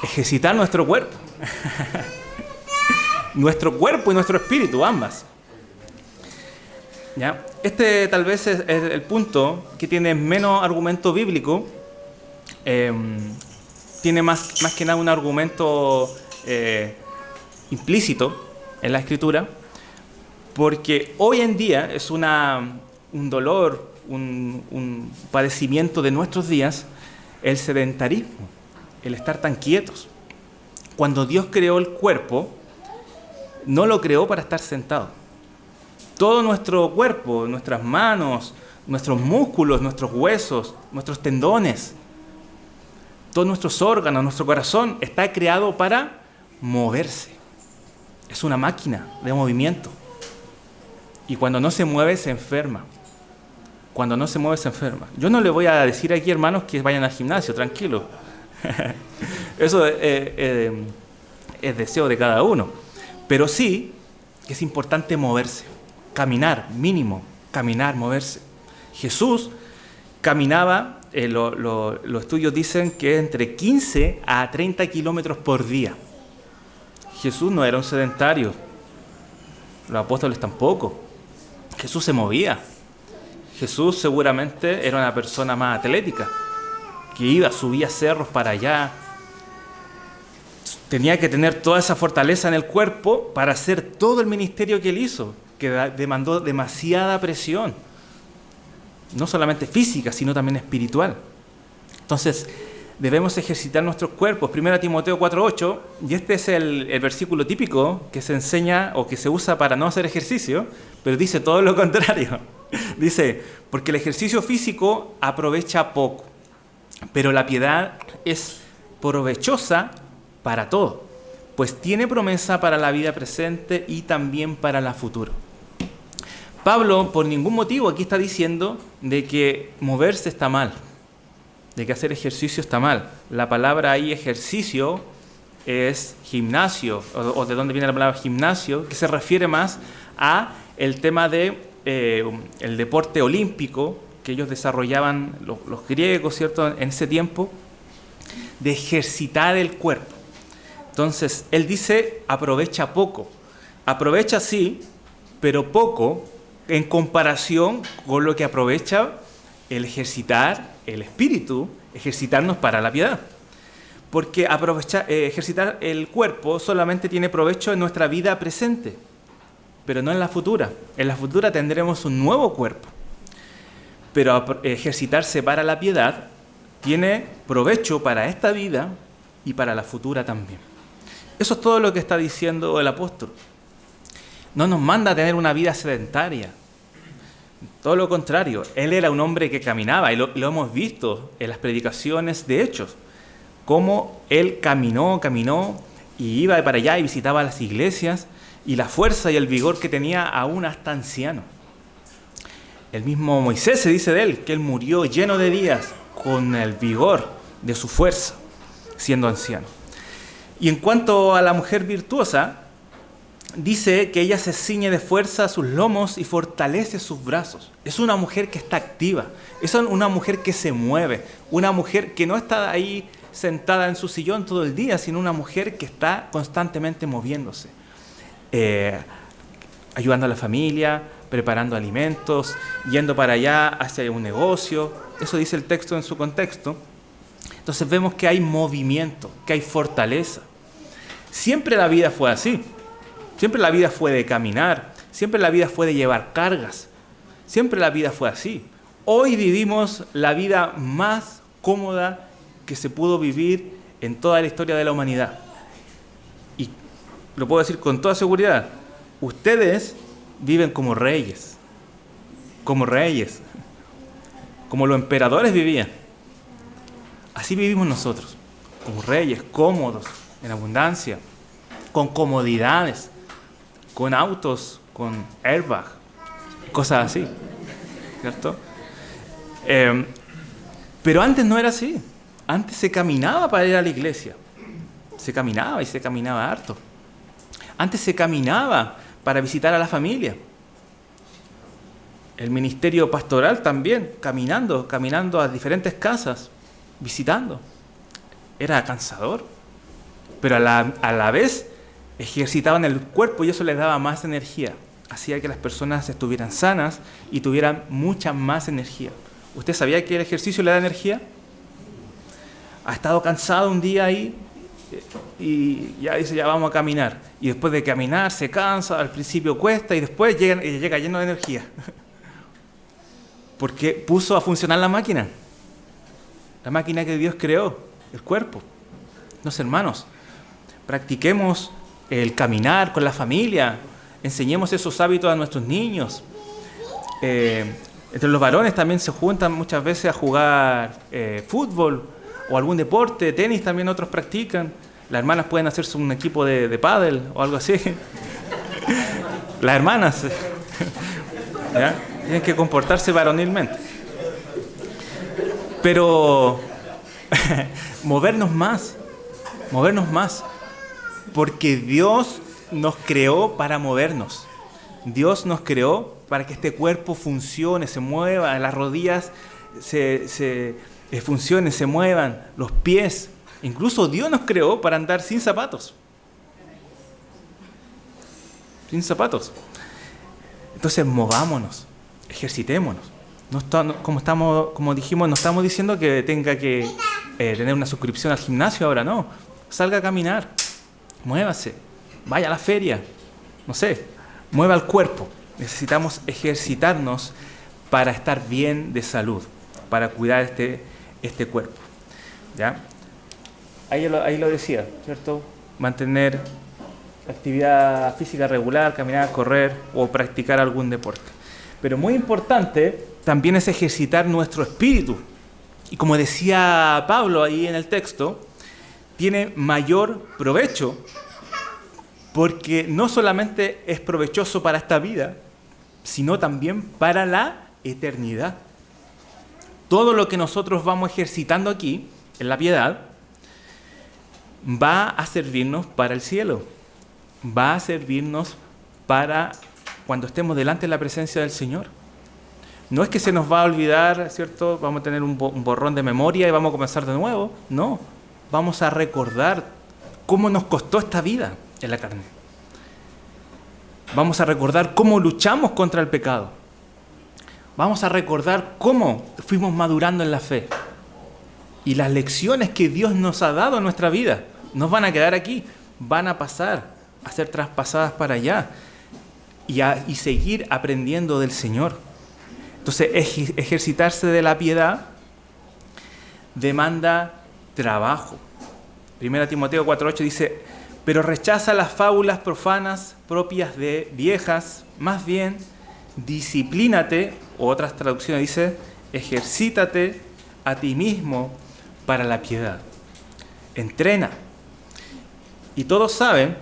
ejercitar nuestro cuerpo. Nuestro cuerpo y nuestro espíritu, ambas. ¿Ya? Este tal vez es el punto que tiene menos argumento bíblico. Tiene más que nada un argumento implícito en la Escritura, porque hoy en día es un dolor, un padecimiento de nuestros días, el sedentarismo, el estar tan quietos. Cuando Dios creó el cuerpo, no lo creó para estar sentado. Todo nuestro cuerpo, nuestras manos, nuestros músculos, nuestros huesos, nuestros tendones, todos nuestros órganos, nuestro corazón, está creado para moverse. Es una máquina de movimiento. Y cuando no se mueve, se enferma. Cuando no se mueve, se enferma. Yo no le voy a decir aquí, hermanos, que vayan al gimnasio, tranquilo. Eso es deseo de cada uno. Pero sí que es importante moverse, caminar, mínimo, caminar, moverse. Jesús caminaba, los estudios dicen que entre 15 a 30 kilómetros por día. Jesús no era un sedentario, los apóstoles tampoco. Jesús se movía. Jesús seguramente era una persona más atlética, que subía cerros para allá. Tenía que tener toda esa fortaleza en el cuerpo para hacer todo el ministerio que él hizo, que demandó demasiada presión, no solamente física, sino también espiritual. Entonces, debemos ejercitar nuestros cuerpos. 1 Timoteo 4:8, y este es el versículo típico que se enseña o que se usa para no hacer ejercicio, pero dice todo lo contrario. Dice, porque el ejercicio físico aprovecha poco, pero la piedad es provechosa para todo, pues tiene promesa para la vida presente y también para la futura. Pablo, por ningún motivo, aquí está diciendo de que moverse está mal, de que hacer ejercicio está mal. La palabra ahí, ejercicio, es gimnasio, o de dónde viene la palabra gimnasio, que se refiere más a el tema de el deporte olímpico que ellos desarrollaban, los griegos, ¿cierto?, en ese tiempo, de ejercitar el cuerpo. Entonces, él dice, aprovecha poco. Aprovecha sí, pero poco en comparación con lo que aprovecha el ejercitar el espíritu, ejercitarnos para la piedad. Porque ejercitar el cuerpo solamente tiene provecho en nuestra vida presente, pero no en la futura. En la futura tendremos un nuevo cuerpo. Pero ejercitarse para la piedad tiene provecho para esta vida y para la futura también. Eso es todo lo que está diciendo el apóstol. No nos manda a tener una vida sedentaria. Todo lo contrario, él era un hombre que caminaba, y lo hemos visto en las predicaciones de Hechos, cómo él caminó y iba para allá y visitaba las iglesias, y la fuerza y el vigor que tenía aún hasta anciano. El mismo Moisés se dice de él, que él murió lleno de días con el vigor de su fuerza, siendo anciano. Y en cuanto a la mujer virtuosa, dice que ella se ciñe de fuerza sus lomos y fortalece sus brazos. Es una mujer que está activa, es una mujer que se mueve, una mujer que no está ahí sentada en su sillón todo el día, sino una mujer que está constantemente moviéndose, ayudando a la familia, preparando alimentos, yendo para allá hacia un negocio. Eso dice el texto en su contexto. Entonces vemos que hay movimiento, que hay fortaleza. Siempre la vida fue así. Siempre la vida fue de caminar. Siempre la vida fue de llevar cargas. Siempre la vida fue así. Hoy vivimos la vida más cómoda que se pudo vivir en toda la historia de la humanidad. Y lo puedo decir con toda seguridad. Ustedes viven como reyes. Como reyes. Como los emperadores vivían. Así vivimos nosotros. Como reyes, cómodos, en abundancia, con comodidades, con autos, con airbag, cosas así, ¿cierto? Pero antes no era así. Antes se caminaba para ir a la iglesia. Se caminaba y se caminaba harto. Antes se caminaba para visitar a la familia. El ministerio pastoral también, caminando a diferentes casas, visitando. Era cansador, pero a la vez ejercitaban el cuerpo y eso les daba más energía. Hacía que las personas estuvieran sanas y tuvieran mucha más energía. ¿Usted sabía que el ejercicio le da energía? ¿Ha estado cansado un día ahí y ya dice, ya vamos a caminar? Y después de caminar se cansa, al principio cuesta y después llega lleno de energía. Porque puso a funcionar la máquina que Dios creó, el cuerpo. Los hermanos, practiquemos el caminar con la familia, enseñemos esos hábitos a nuestros niños. Entre los varones también se juntan muchas veces a jugar fútbol o algún deporte, tenis también otros practican. Las hermanas pueden hacerse un equipo de pádel o algo así. Las hermanas, ¿ya? Tienen que comportarse varonilmente. Pero movernos más, porque Dios nos creó para movernos. Dios nos creó para que este cuerpo funcione, se mueva, las rodillas funcionen, se muevan, los pies. Incluso Dios nos creó para andar sin zapatos. Sin zapatos. Entonces movámonos, ejercitémonos. Como dijimos, no estamos diciendo que tenga que tener una suscripción al gimnasio ahora, no. Salga a caminar, muévase, vaya a la feria, no sé, mueva el cuerpo. Necesitamos ejercitarnos para estar bien de salud, para cuidar este cuerpo. ¿Ya? Ahí lo decía, ¿cierto? Mantener actividad física regular, caminar, correr o practicar algún deporte. Pero muy importante también es ejercitar nuestro espíritu. Y como decía Pablo ahí en el texto, tiene mayor provecho porque no solamente es provechoso para esta vida, sino también para la eternidad. Todo lo que nosotros vamos ejercitando aquí, en la piedad, va a servirnos para el cielo. Va a servirnos para cuando estemos delante de la presencia del Señor. No es que se nos va a olvidar, ¿cierto? Vamos a tener un borrón de memoria y vamos a comenzar de nuevo. No, vamos a recordar cómo nos costó esta vida en la carne. Vamos a recordar cómo luchamos contra el pecado. Vamos a recordar cómo fuimos madurando en la fe. Y las lecciones que Dios nos ha dado en nuestra vida no van a quedar aquí, van a pasar a ser traspasadas para allá y seguir aprendiendo del Señor. Entonces, ejercitarse de la piedad demanda trabajo. 1 Timoteo 4:8 dice, pero rechaza las fábulas profanas propias de viejas. Más bien, disciplínate, o otras traducciones dice, ejercítate a ti mismo para la piedad. Entrena. Y todos saben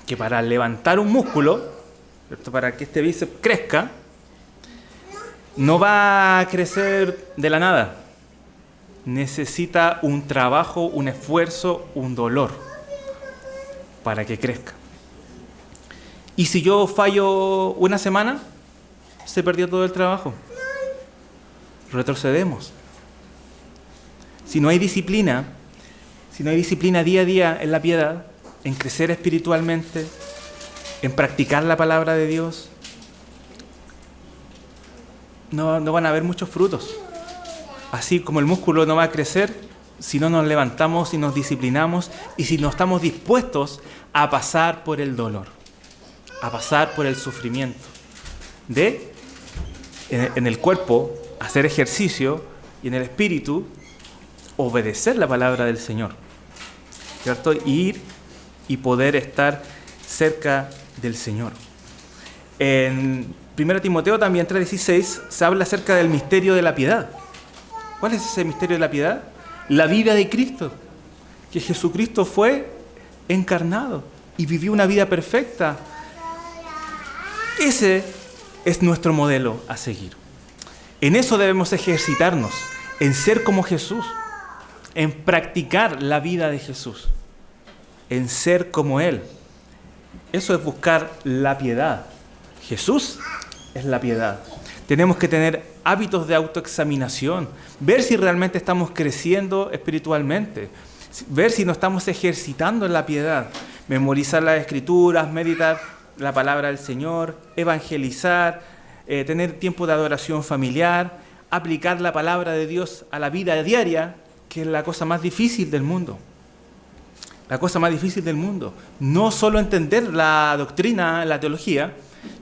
que para levantar un músculo, ¿cierto?, para que este bíceps crezca, no va a crecer de la nada. Necesita un trabajo, un esfuerzo, un dolor para que crezca. Y si yo fallo una semana, se perdió todo el trabajo. Retrocedemos. Si no hay disciplina día a día en la piedad, en crecer espiritualmente, en practicar la palabra de Dios, no van a haber muchos frutos. Así como el músculo no va a crecer si no nos levantamos y nos disciplinamos y si no estamos dispuestos a pasar por el dolor, a pasar por el sufrimiento de, en el cuerpo, hacer ejercicio, y en el espíritu, obedecer la palabra del Señor, ¿cierto? Ir y poder estar cerca del Señor. En 1 Timoteo también 3:16 se habla acerca del misterio de la piedad. ¿Cuál es ese misterio de la piedad? La vida de Cristo, que Jesucristo fue encarnado y vivió una vida perfecta. Ese es nuestro modelo a seguir. En eso debemos ejercitarnos, en ser como Jesús, en practicar la vida de Jesús, en ser como Él. Eso es buscar la piedad. Jesús es la piedad. Tenemos que tener hábitos de autoexaminación, ver si realmente estamos creciendo espiritualmente, ver si nos estamos ejercitando en la piedad, memorizar las Escrituras, meditar la palabra del Señor, evangelizar, tener tiempo de adoración familiar, aplicar la palabra de Dios a la vida diaria, que es la cosa más difícil del mundo. La cosa más difícil del mundo. No solo entender la doctrina, la teología,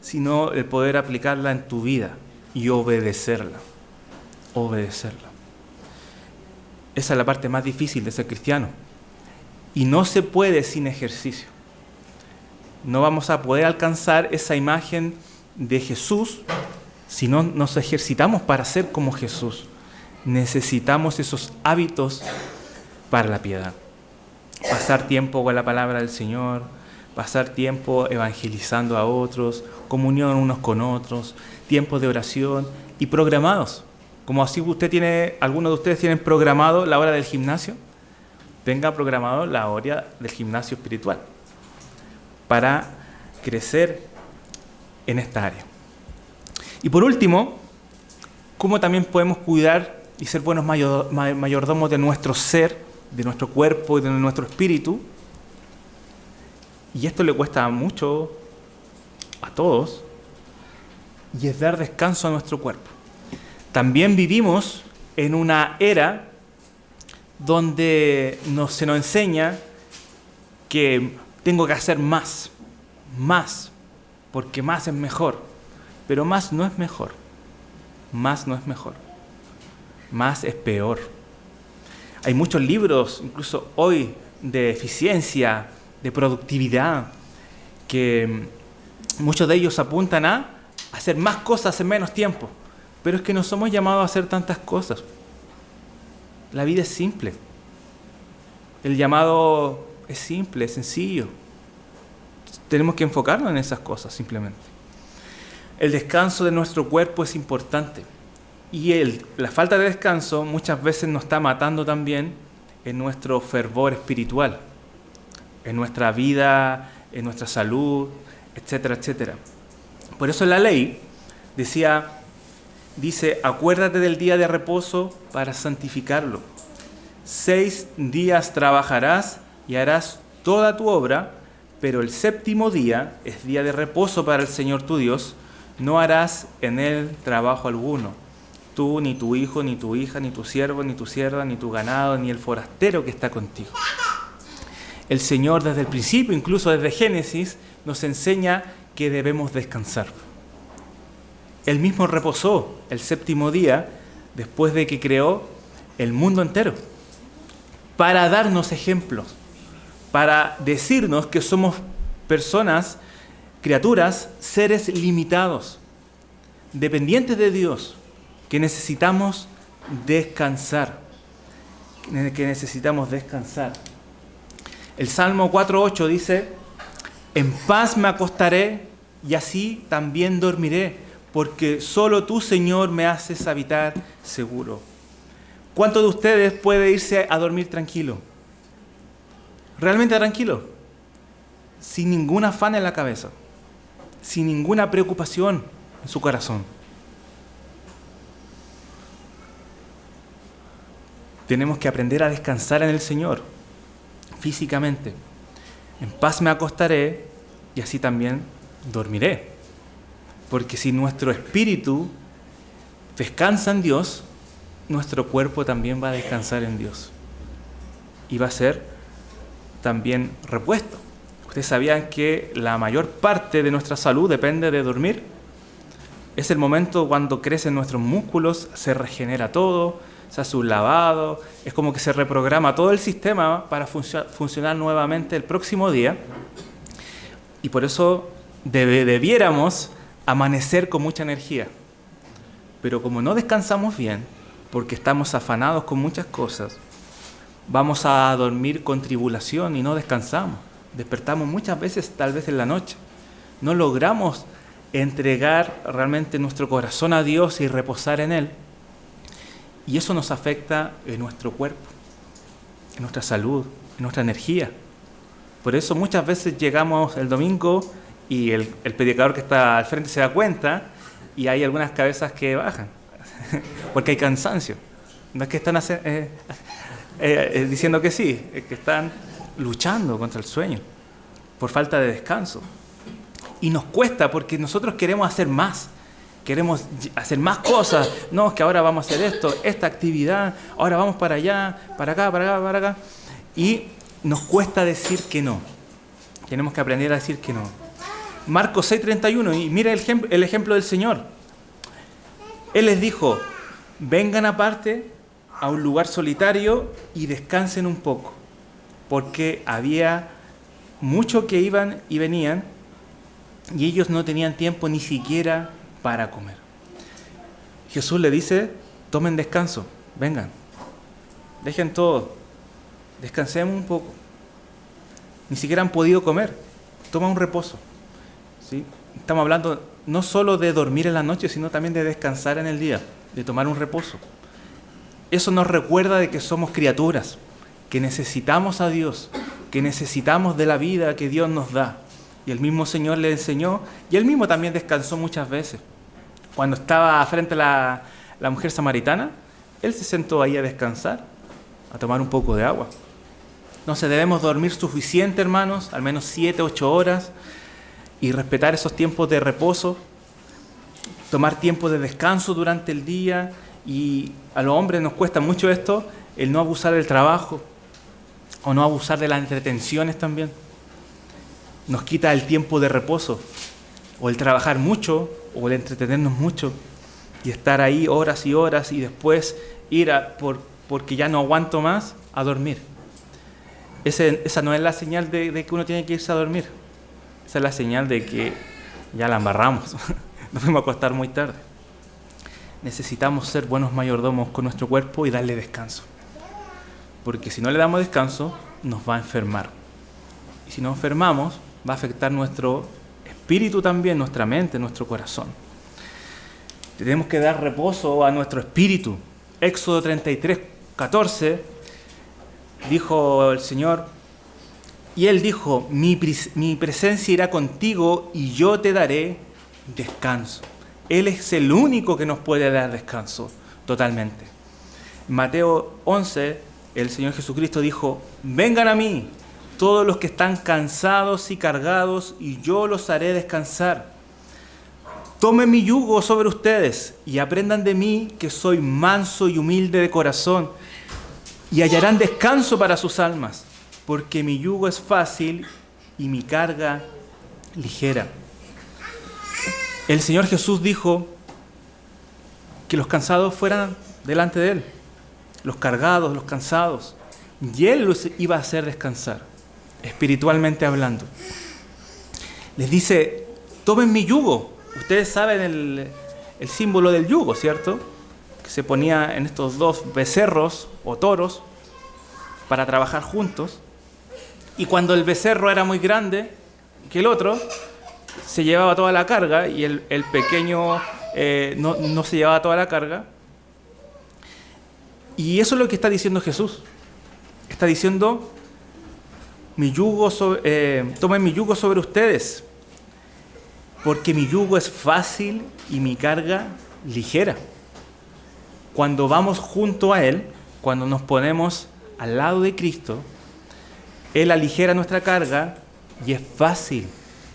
sino el poder aplicarla en tu vida y obedecerla. Obedecerla. Esa es la parte más difícil de ser cristiano. Y no se puede sin ejercicio. No vamos a poder alcanzar esa imagen de Jesús si no nos ejercitamos para ser como Jesús. Necesitamos esos hábitos para la piedad. Pasar tiempo con la palabra del Señor, pasar tiempo evangelizando a otros, comunión unos con otros, tiempos de oración y programados. Como así algunos de ustedes tienen programado la hora del gimnasio, tenga programado la hora del gimnasio espiritual para crecer en esta área. Y por último, ¿cómo también podemos cuidar y ser buenos mayordomos de nuestro ser, de nuestro cuerpo y de nuestro espíritu? Y esto le cuesta mucho a todos, y es dar descanso a nuestro cuerpo. También vivimos en una era donde se nos enseña que tengo que hacer más, porque más es mejor. Pero más no es mejor. Más no es mejor. Más es peor. Hay muchos libros, incluso hoy, de eficiencia, de productividad, que muchos de ellos apuntan a hacer más cosas en menos tiempo. Pero es que no somos llamados a hacer tantas cosas. La vida es simple. El llamado es simple, es sencillo. Tenemos que enfocarnos en esas cosas simplemente. El descanso de nuestro cuerpo es importante. Y la falta de descanso muchas veces nos está matando también en nuestro fervor espiritual, en nuestra vida, en nuestra salud, etcétera, etcétera. Por eso la ley dice, acuérdate del día de reposo para santificarlo. 6 días trabajarás y harás toda tu obra, pero el 7º día es día de reposo para el Señor tu Dios. No harás en él trabajo alguno. Tú, ni tu hijo, ni tu hija, ni tu siervo, ni tu sierva, ni tu ganado, ni el forastero que está contigo. El Señor desde el principio, incluso desde Génesis, nos enseña que debemos descansar. Él mismo reposó el 7º día después de que creó el mundo entero, para darnos ejemplos, para decirnos que somos personas, criaturas, seres limitados, dependientes de Dios, que necesitamos descansar. El Salmo 4:8 dice: en paz me acostaré y así también dormiré, porque solo tú, Señor, me haces habitar seguro. ¿Cuántos de ustedes puede irse a dormir tranquilo? ¿Realmente tranquilo? Sin ningún afán en la cabeza, sin ninguna preocupación en su corazón. Tenemos que aprender a descansar en el Señor, físicamente. En paz me acostaré y así también dormiré. Porque si nuestro espíritu descansa en Dios, nuestro cuerpo también va a descansar en Dios. Y va a ser también repuesto. ¿Ustedes sabían que la mayor parte de nuestra salud depende de dormir? Es el momento cuando crecen nuestros músculos, se regenera todo, se hace un lavado, es como que se reprograma todo el sistema para funcionar nuevamente el próximo día. Y por eso debiéramos amanecer con mucha energía. Pero como no descansamos bien, porque estamos afanados con muchas cosas, vamos a dormir con tribulación y no descansamos. Despertamos muchas veces, tal vez en la noche. No logramos entregar realmente nuestro corazón a Dios y reposar en Él. Y eso nos afecta en nuestro cuerpo, en nuestra salud, en nuestra energía. Por eso muchas veces llegamos el domingo y el predicador que está al frente se da cuenta y hay algunas cabezas que bajan, porque hay cansancio. No es que están diciendo que sí, es que están luchando contra el sueño por falta de descanso. Y nos cuesta porque nosotros queremos hacer más. Queremos hacer más cosas. No, es que ahora vamos a hacer esto, esta actividad, ahora vamos para allá, para acá, para acá, para acá. Y nos cuesta decir que no. Tenemos que aprender a decir que no. Marcos 6:31, y mira el ejemplo del Señor. Él les dijo: vengan aparte a un lugar solitario y descansen un poco, porque había muchos que iban y venían y ellos no tenían tiempo ni siquiera para comer. Jesús le dice: tomen descanso, vengan, dejen todo, descansemos un poco. Ni siquiera han podido comer, toma un reposo. ¿Sí? Estamos hablando no solo de dormir en la noche, sino también de descansar en el día, de tomar un reposo. Eso nos recuerda de que somos criaturas, que necesitamos a Dios, que necesitamos de la vida que Dios nos da. Y el mismo Señor le enseñó, y Él mismo también descansó muchas veces. Cuando estaba frente a la mujer samaritana, Él se sentó ahí a descansar, a tomar un poco de agua. Entonces debemos dormir suficiente, hermanos, al menos 7, 8 horas, y respetar esos tiempos de reposo, tomar tiempo de descanso durante el día. Y a los hombres nos cuesta mucho esto, el no abusar del trabajo, o no abusar de las entretenciones también. Nos quita el tiempo de reposo, o el trabajar mucho, o el entretenernos mucho, y estar ahí horas y horas, y después ir porque ya no aguanto más, a dormir. Esa no es la señal de que uno tiene que irse a dormir. Esa es la señal de que ya la embarramos, nos fuimos a acostar muy tarde. Necesitamos ser buenos mayordomos con nuestro cuerpo y darle descanso. Porque si no le damos descanso, nos va a enfermar. Y si nos enfermamos, va a afectar nuestro espíritu también, nuestra mente, nuestro corazón. Tenemos que dar reposo a nuestro espíritu. Éxodo 33:14, dijo el Señor, y Él dijo: mi presencia irá contigo y yo te daré descanso. Él es el único que nos puede dar descanso totalmente. En Mateo 11, el Señor Jesucristo dijo: vengan a mí todos los que están cansados y cargados, y yo los haré descansar. Tomen mi yugo sobre ustedes y aprendan de mí, que soy manso y humilde de corazón, y hallarán descanso para sus almas, porque mi yugo es fácil y mi carga ligera. El Señor Jesús dijo que los cansados fueran delante de Él, los cargados, los cansados, y Él los iba a hacer descansar. espiritualmente hablando. Les dice, tomen mi yugo. Ustedes saben el símbolo del yugo, ¿cierto? Que se ponía en estos dos becerros o toros para trabajar juntos. Y cuando el becerro era muy grande que el otro, se llevaba toda la carga y el pequeño no se llevaba toda la carga. Y eso es lo que está diciendo Jesús. Está diciendo, tomen mi yugo sobre ustedes, porque mi yugo es fácil y mi carga ligera. Cuando vamos junto a Él, cuando nos ponemos al lado de Cristo, Él aligera nuestra carga y es fácil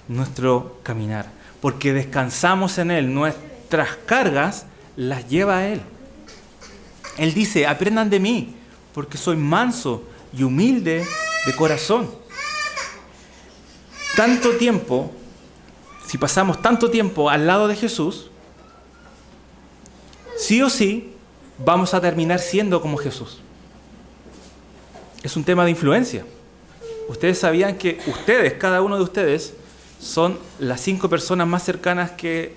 nuestro caminar, porque descansamos en Él. Nuestras cargas las lleva a Él. Él dice, aprendan de mí, porque soy manso y humilde de corazón. Tanto tiempo, si pasamos tanto tiempo al lado de Jesús, sí o sí vamos a terminar siendo como Jesús. Es un tema de influencia. ¿Ustedes sabían que ustedes, cada uno de ustedes, son las 5 personas más cercanas que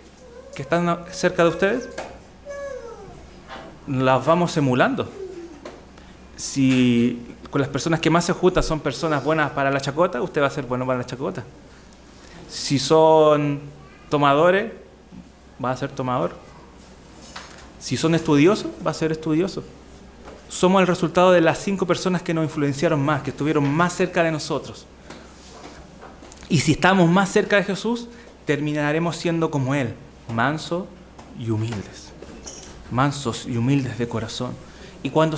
están cerca de ustedes? Las vamos emulando. Si con las personas que más se juntan son personas buenas para la chacota, usted va a ser bueno para la chacota. Si son tomadores, va a ser tomador. Si son estudiosos, va a ser estudioso. Somos el resultado de las 5 personas que nos influenciaron más, que estuvieron más cerca de nosotros. Y si estamos más cerca de Jesús, terminaremos siendo como Él, mansos y humildes. Mansos y humildes de corazón. Y cuando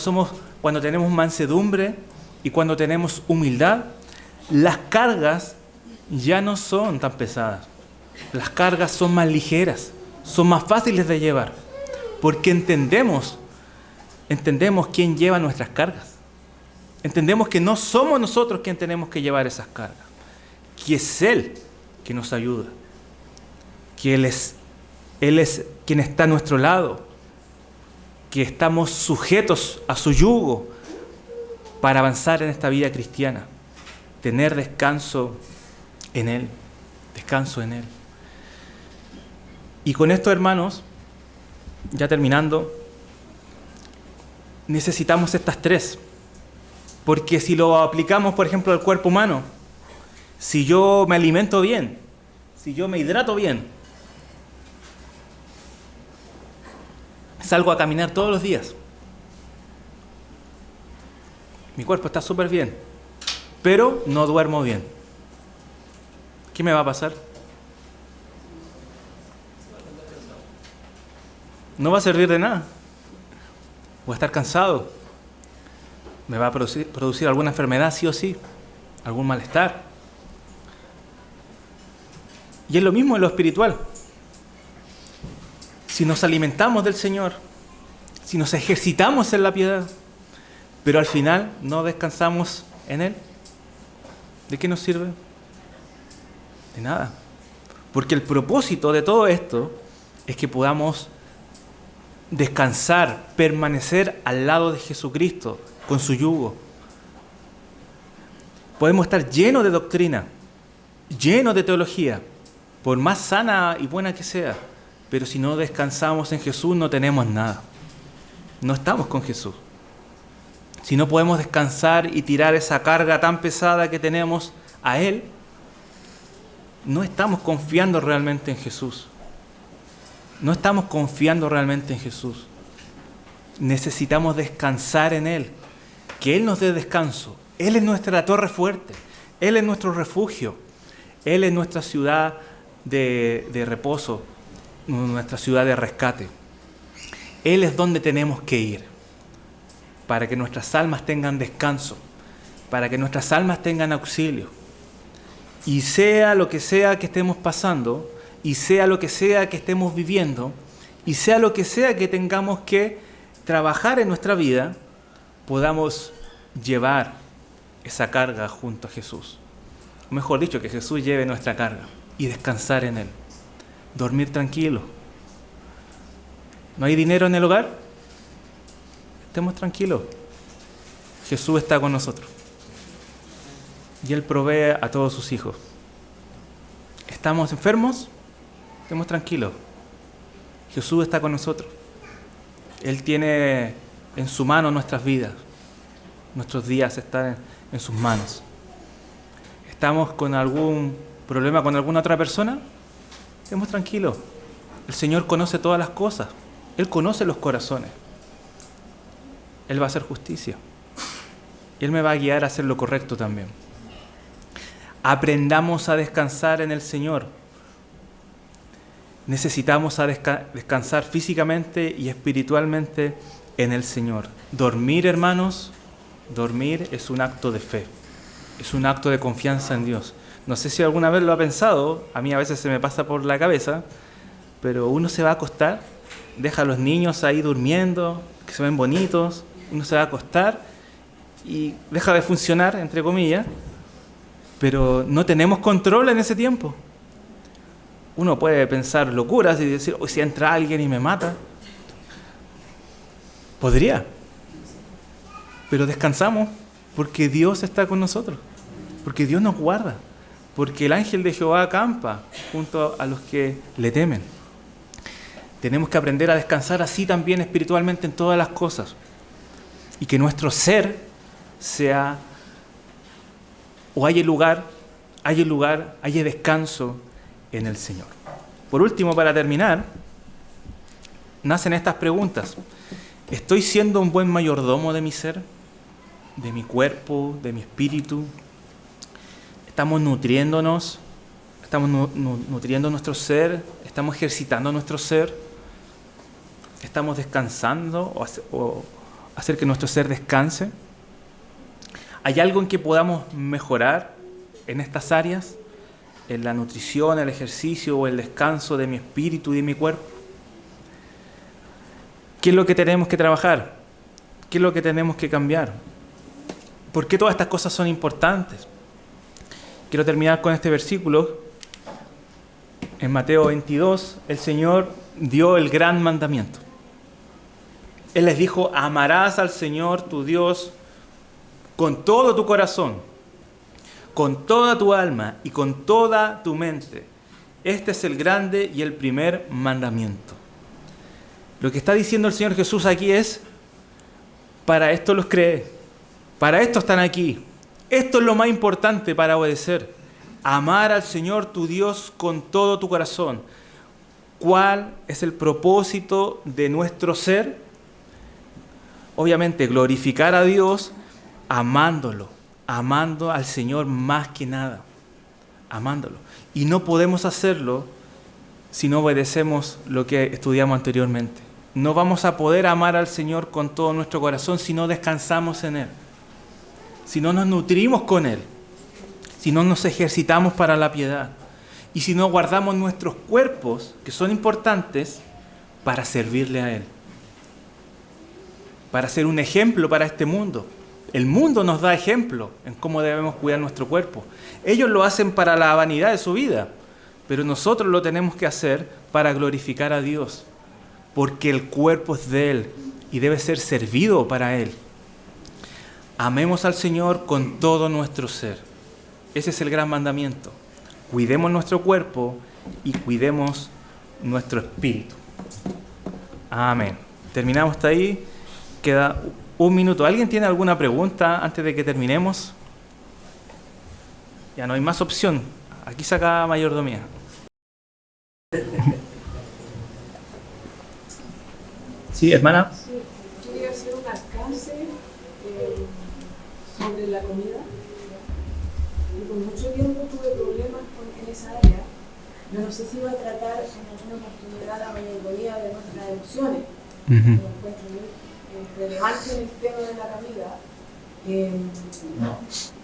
tenemos mansedumbre y cuando tenemos humildad, las cargas ya no son tan pesadas. Las cargas son más ligeras, son más fáciles de llevar, porque entendemos quién lleva nuestras cargas. Entendemos que no somos nosotros quien tenemos que llevar esas cargas, que es Él que nos ayuda, que Él es quien está a nuestro lado, que estamos sujetos a su yugo para avanzar en esta vida cristiana, tener descanso en Él, descanso en Él. Y con esto, hermanos, ya terminando, necesitamos estas 3, porque si lo aplicamos, por ejemplo, al cuerpo humano, si yo me alimento bien, si yo me hidrato bien, salgo a caminar todos los días, mi cuerpo está súper bien, pero no duermo bien, ¿qué me va a pasar? No va a servir de nada. Voy a estar cansado. Me va a producir alguna enfermedad sí o sí, algún malestar. Y es lo mismo en lo espiritual. Si nos alimentamos del Señor, si nos ejercitamos en la piedad, pero al final no descansamos en Él, ¿de qué nos sirve? De nada. Porque el propósito de todo esto es que podamos descansar, permanecer al lado de Jesucristo con su yugo. Podemos estar llenos de doctrina, llenos de teología, por más sana y buena que sea, pero si no descansamos en Jesús no tenemos nada. No estamos con Jesús. Si no podemos descansar y tirar esa carga tan pesada que tenemos a Él, no estamos confiando realmente en Jesús. No estamos confiando realmente en Jesús. Necesitamos descansar en Él, que Él nos dé descanso. Él es nuestra torre fuerte, Él es nuestro refugio, Él es nuestra ciudad de reposo, nuestra ciudad de rescate. Él es donde tenemos que ir para que nuestras almas tengan descanso, para que nuestras almas tengan auxilio. Y sea lo que sea que estemos pasando, y sea lo que sea que estemos viviendo, y sea lo que sea que tengamos que trabajar en nuestra vida, podamos llevar esa carga junto a Jesús. O mejor dicho, que Jesús lleve nuestra carga y descansar en Él. Dormir tranquilo. ¿No hay dinero en el hogar? Estemos tranquilos. Jesús está con nosotros. y Él provee a todos sus hijos. ¿Estamos enfermos? Estemos tranquilos. Jesús está con nosotros. Él tiene en su mano nuestras vidas. Nuestros días están en sus manos. ¿Estamos con algún problema con alguna otra persona? Estemos tranquilos. El Señor conoce todas las cosas. Él conoce los corazones. Él va a hacer justicia. Y Él me va a guiar a hacer lo correcto también. Aprendamos a descansar en el Señor. Necesitamos descansar físicamente y espiritualmente en el Señor. Dormir, hermanos, dormir es un acto de fe. Es un acto de confianza en Dios. No sé si alguna vez lo ha pensado, a mí a veces se me pasa por la cabeza, pero uno se va a acostar, deja a los niños ahí durmiendo, que se ven bonitos, uno se va a acostar y deja de funcionar, entre comillas, pero no tenemos control en ese tiempo. Uno puede pensar locuras y decir, si entra alguien y me mata. Podría, pero descansamos porque Dios está con nosotros, porque Dios nos guarda, porque el ángel de Jehová acampa junto a los que le temen. Tenemos que aprender a descansar así también espiritualmente en todas las cosas y que nuestro ser sea, o haya lugar, haya descanso en el Señor. Por último, para terminar, nacen estas preguntas. ¿Estoy siendo un buen mayordomo de mi ser, de mi cuerpo, de mi espíritu? ¿Estamos nutriéndonos? ¿Estamos nutriendo nuestro ser? ¿Estamos ejercitando nuestro ser? ¿Estamos descansando o hacer que nuestro ser descanse? ¿Hay algo en que podamos mejorar en estas áreas? ¿En la nutrición, el ejercicio o el descanso de mi espíritu y de mi cuerpo? ¿Qué es lo que tenemos que trabajar? ¿Qué es lo que tenemos que cambiar? ¿Por qué todas estas cosas son importantes? Quiero terminar con este versículo. En Mateo 22, el Señor dio el gran mandamiento. Él les dijo, amarás al Señor tu Dios con todo tu corazón, con toda tu alma y con toda tu mente. Este es el grande y el primer mandamiento. Lo que está diciendo el Señor Jesús aquí es, para esto los creé, para esto están aquí. Esto es lo más importante para obedecer. Amar al Señor tu Dios con todo tu corazón. ¿Cuál es el propósito de nuestro ser? Obviamente, glorificar a Dios amándolo, amando al Señor más que nada, amándolo. Y no podemos hacerlo si no obedecemos lo que estudiamos anteriormente. No vamos a poder amar al Señor con todo nuestro corazón si no descansamos en Él, si no nos nutrimos con Él, si no nos ejercitamos para la piedad y si no guardamos nuestros cuerpos, que son importantes, para servirle a Él, para ser un ejemplo para este mundo. El mundo nos da ejemplo en cómo debemos cuidar nuestro cuerpo. Ellos lo hacen para la vanidad de su vida, pero nosotros lo tenemos que hacer para glorificar a Dios, porque el cuerpo es de Él y debe ser servido para Él. Amemos al Señor con todo nuestro ser. Ese es el gran mandamiento. Cuidemos nuestro cuerpo y cuidemos nuestro espíritu. Amén. Terminamos hasta ahí. Queda un minuto. ¿Alguien tiene alguna pregunta antes de que terminemos? Ya no hay más opción. Aquí saca mayordomía. Sí, hermana. Sí, yo quería hacer una clase sobre la comida. Y por mucho tiempo tuve problemas en esa área. Yo no sé si iba a tratar en alguna oportunidad la mayordomía de nuestras emociones. Lo encuentro muy relevante en el tema de la comida.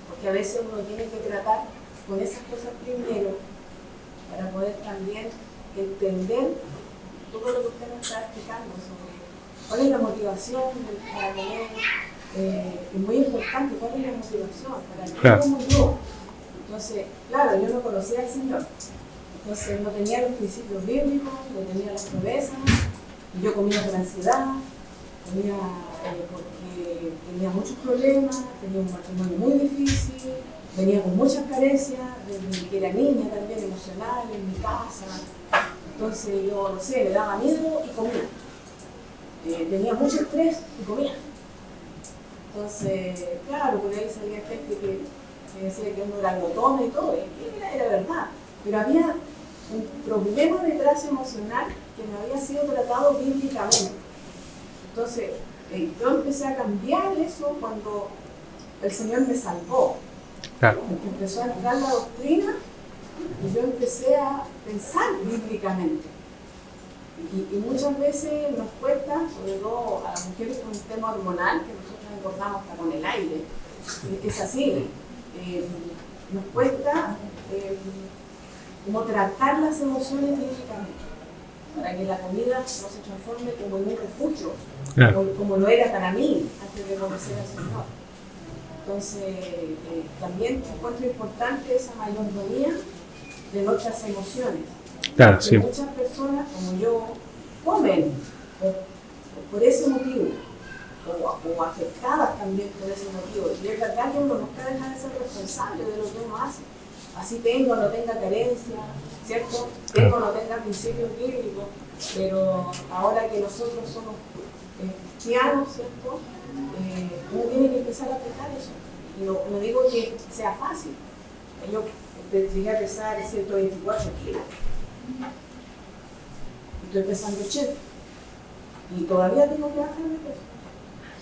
Porque a veces uno tiene que tratar con esas cosas primero para poder también entender todo lo que usted nos está explicando sobre cuál es la motivación para comer. Es muy importante cuál es la motivación para que como yo. Entonces, claro, yo no conocía al Señor, entonces no tenía los principios bíblicos, no tenía las promesas, y yo comía por ansiedad, comía porque tenía muchos problemas, tenía un matrimonio muy difícil, venía con muchas carencias, desde que era niña también emocional, en mi casa. Entonces yo, no sé, me daba miedo y comía. Tenía mucho estrés y comía. Entonces, claro, por ahí salía gente que decía que uno era glotón y todo, y era verdad. Pero había un problema detrás emocional que no había sido tratado bíblicamente. Entonces, yo empecé a cambiar eso cuando el Señor me salvó. Claro. Porque empezó a entrar la doctrina y yo empecé a pensar bíblicamente. Y muchas veces nos cuesta, sobre todo a las mujeres con un tema hormonal, que nosotros engordamos hasta con el aire, es así, nos cuesta como tratar las emociones bíblicamente, para que la comida no se transforme como en un refugio, claro, como lo era para mí antes de conocer al Señor. Entonces, también encuentro importante esa mayordomía de nuestras emociones. Claro, sí. Muchas personas, como yo, comen por ese motivo, o afectadas también por ese motivo. Y es verdad que uno nunca deja de ser responsable de lo que uno hace. Así tenga o no tenga carencia, ¿cierto? Tenga o no tenga principios bíblicos, pero ahora que nosotros somos cristianos, ¿cierto? Uno tiene que empezar a aplicar eso. Y no digo que sea fácil. Yo llegué a pesar 124 kilos. Estoy pesando 80. Y todavía tengo que bajar de peso.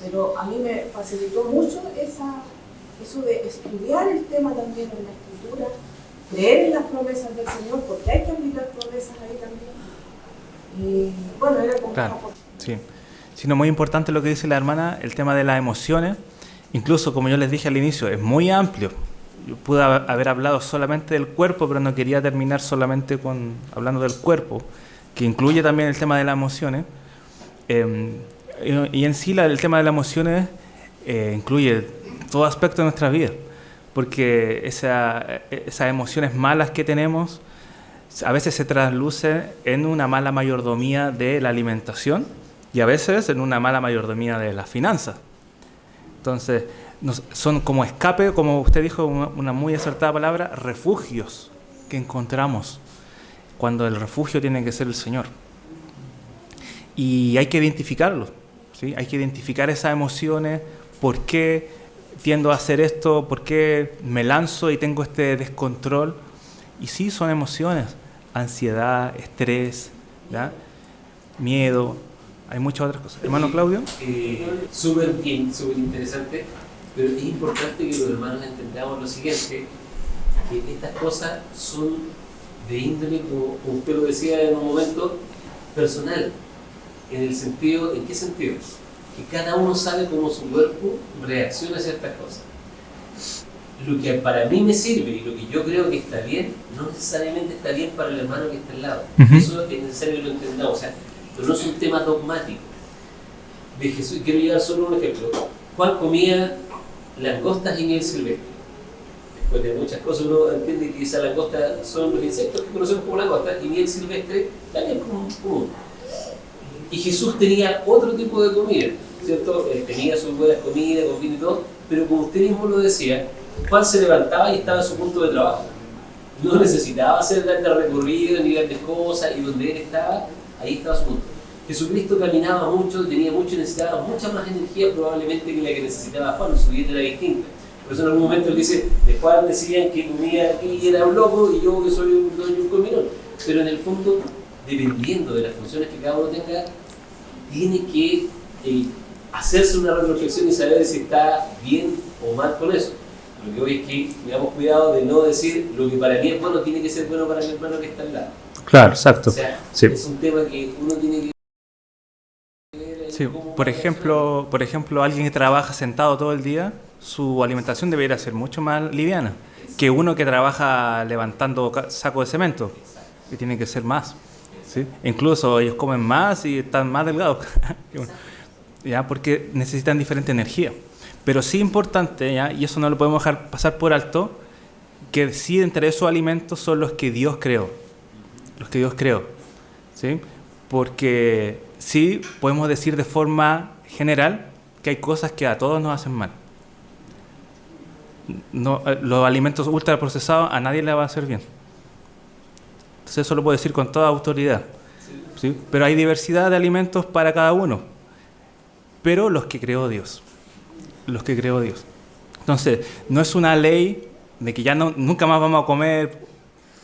Pero a mí me facilitó mucho eso de estudiar el tema también en la Escritura, creer en las promesas del Señor, porque hay que aplicar promesas ahí también. Y bueno, era como claro, sí. Sino muy importante lo que dice la hermana, el tema de las emociones. Incluso, como yo les dije al inicio, es muy amplio. Yo pude haber hablado solamente del cuerpo, pero no quería terminar solamente hablando del cuerpo, que incluye también el tema de las emociones. Y en sí el tema de las emociones incluye todo aspecto de nuestra vida, porque esas emociones malas que tenemos a veces se traslucen en una mala mayordomía de la alimentación y a veces en una mala mayordomía de las finanzas. Entonces, son como escape, como usted dijo, una muy acertada palabra, refugios que encontramos cuando el refugio tiene que ser el Señor. Y hay que identificarlo, ¿sí? Hay que identificar esas emociones, por qué tiendo a hacer esto, por qué me lanzo y tengo este descontrol. Y sí, son emociones, ansiedad, estrés, ¿ya? Miedo, hay muchas otras cosas. Hermano Claudio. Súper interesante, pero es importante que los hermanos entendamos lo siguiente, que estas cosas son de índole, como usted lo decía en un momento, personal. En el sentido, ¿en qué sentido? Que cada uno sabe cómo su cuerpo reacciona a ciertas cosas. Lo que para mí me sirve y lo que yo creo que está bien, no necesariamente está bien para el hermano que está al lado. Eso es necesario que lo entendamos. O sea, pero no es un tema dogmático. De Jesús, quiero llevar solo un ejemplo. Juan comía langostas y miel silvestre. Después de muchas cosas uno entiende que esas langostas son los insectos que conocemos como langostas y miel silvestre también común. Y Jesús tenía otro tipo de comida, ¿cierto? Él tenía sus buenas comidas, con vino y todo, pero como usted mismo lo decía, Juan se levantaba y estaba en su punto de trabajo. No necesitaba hacer grandes recorridos ni grandes cosas, y donde él estaba, ahí estaba su punto. Jesucristo caminaba mucho, tenía mucho, necesitaba mucha más energía probablemente que la que necesitaba Juan, su dieta era distinta. Por eso en algún momento él dice, de Juan decían que comía y era un loco, y yo que soy un comilón. Pero en el fondo, dependiendo de las funciones que cada uno tenga, tiene que hacerse una reflexión y saber si está bien o mal con eso. Lo que hoy es que tengamos cuidado de no decir lo que para mí es bueno tiene que ser bueno para mi hermano que está al lado. Claro, exacto. O sea, sí. Es un tema que uno tiene que ver. Sí. Por ejemplo, alguien que trabaja sentado todo el día, su alimentación debería ser mucho más liviana que uno que trabaja levantando sacos de cemento, que tiene que ser más. ¿Sí? Incluso ellos comen más y están más delgados, ¿ya? Porque necesitan diferente energía. Pero sí importante, ¿ya? Y eso no lo podemos dejar pasar por alto, que sí entre esos alimentos son los que Dios creó, ¿sí? Porque sí podemos decir de forma general que hay cosas que a todos nos hacen mal. no, los alimentos ultraprocesados a nadie le va a hacer bien. Entonces eso lo puedo decir con toda autoridad. ¿Sí? Pero hay diversidad de alimentos para cada uno. Pero los que creó Dios. Los que creó Dios. Entonces, no es una ley de que ya nunca más vamos a comer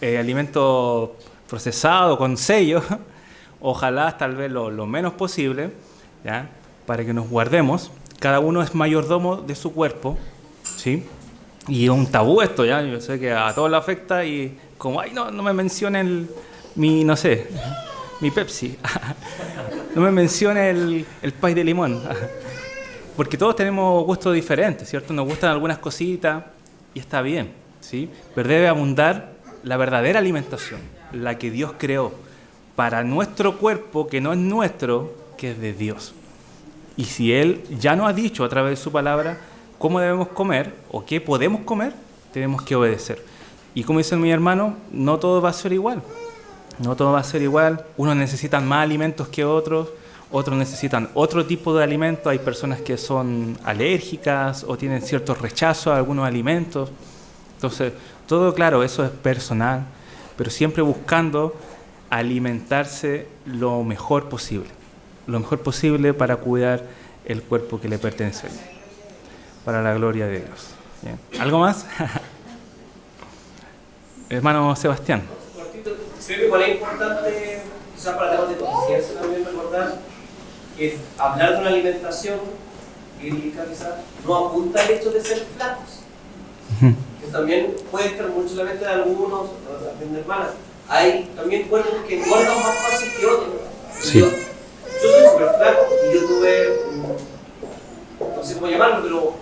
alimentos procesados con sello. Ojalá tal vez lo menos posible, ¿ya? Para que nos guardemos. Cada uno es mayordomo de su cuerpo, ¿sí? Y es un tabú esto, ¿ya? Yo sé que a todos le afecta y como, ay, no me mencionen mi Pepsi. No me mencione el pay de limón. Porque todos tenemos gustos diferentes, ¿cierto? Nos gustan algunas cositas y está bien, ¿sí? Pero debe abundar la verdadera alimentación, la que Dios creó para nuestro cuerpo, que no es nuestro, que es de Dios. Y si Él ya nos ha dicho a través de su palabra cómo debemos comer o qué podemos comer, tenemos que obedecer. Y como dice mi hermano, no todo va a ser igual. No todo va a ser igual. Unos necesitan más alimentos que otros necesitan otro tipo de alimentos. Hay personas que son alérgicas o tienen cierto rechazo a algunos alimentos. Entonces, todo claro, eso es personal, pero siempre buscando alimentarse lo mejor posible para cuidar el cuerpo que le pertenece, para la gloria de Dios. Bien. ¿Algo más? Hermano Sebastián. Creo que igual es importante, quizás para temas de conciencia también recordar que hablar de una alimentación bíblica quizás no apunta al hecho de ser flacos. Que también puede estar mucho en la mente de algunos, también de hermanas. Hay también cuerpos que engordan más fácil que otros. Sí. Yo soy súper flaco y yo tuve, no sé cómo llamarlo, pero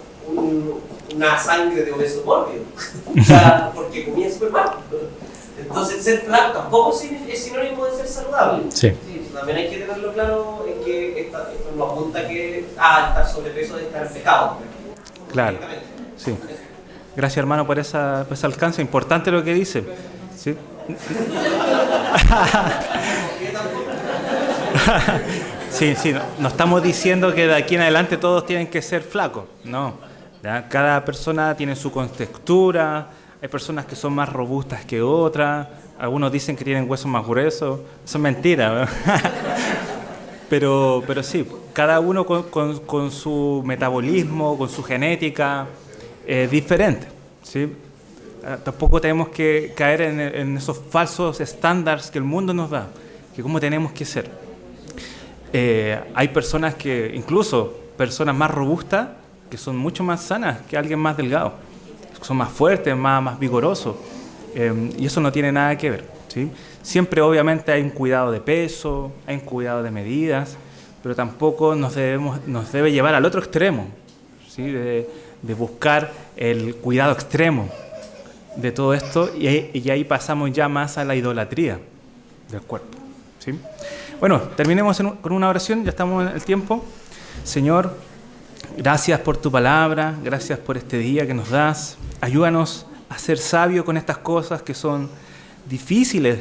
una sangre de obeso mórbido. O sea, porque comía súper mal. Entonces, ser flaco tampoco es sinónimo de ser saludable. Sí. Sí, también hay que tenerlo claro en que esto no apunta que estar sobrepeso de estar en pecado. Claro. Sí. Gracias, hermano, por ese alcance. Importante lo que dice. ¿Sí? Sí, no estamos diciendo que de aquí en adelante todos tienen que ser flacos. No. ¿Ya? Cada persona tiene su contextura. Hay personas que son más robustas que otras. Algunos dicen que tienen huesos más gruesos. Eso es mentira. Pero sí, cada uno con su metabolismo, con su genética, es diferente. ¿Sí? Tampoco tenemos que caer en esos falsos estándares que el mundo nos da, que cómo tenemos que ser. Hay personas incluso personas más robustas, que son mucho más sanas que alguien más delgado. Son más fuertes, más vigorosos, y eso no tiene nada que ver, ¿sí? Siempre obviamente hay un cuidado de peso, hay un cuidado de medidas, pero tampoco nos debe llevar al otro extremo, ¿sí? De buscar el cuidado extremo de todo esto, y ahí pasamos ya más a la idolatría del cuerpo, ¿sí? Bueno, terminemos con una oración, ya estamos en el tiempo. Señor, gracias por tu palabra, gracias por este día que nos das. Ayúdanos a ser sabios con estas cosas que son difíciles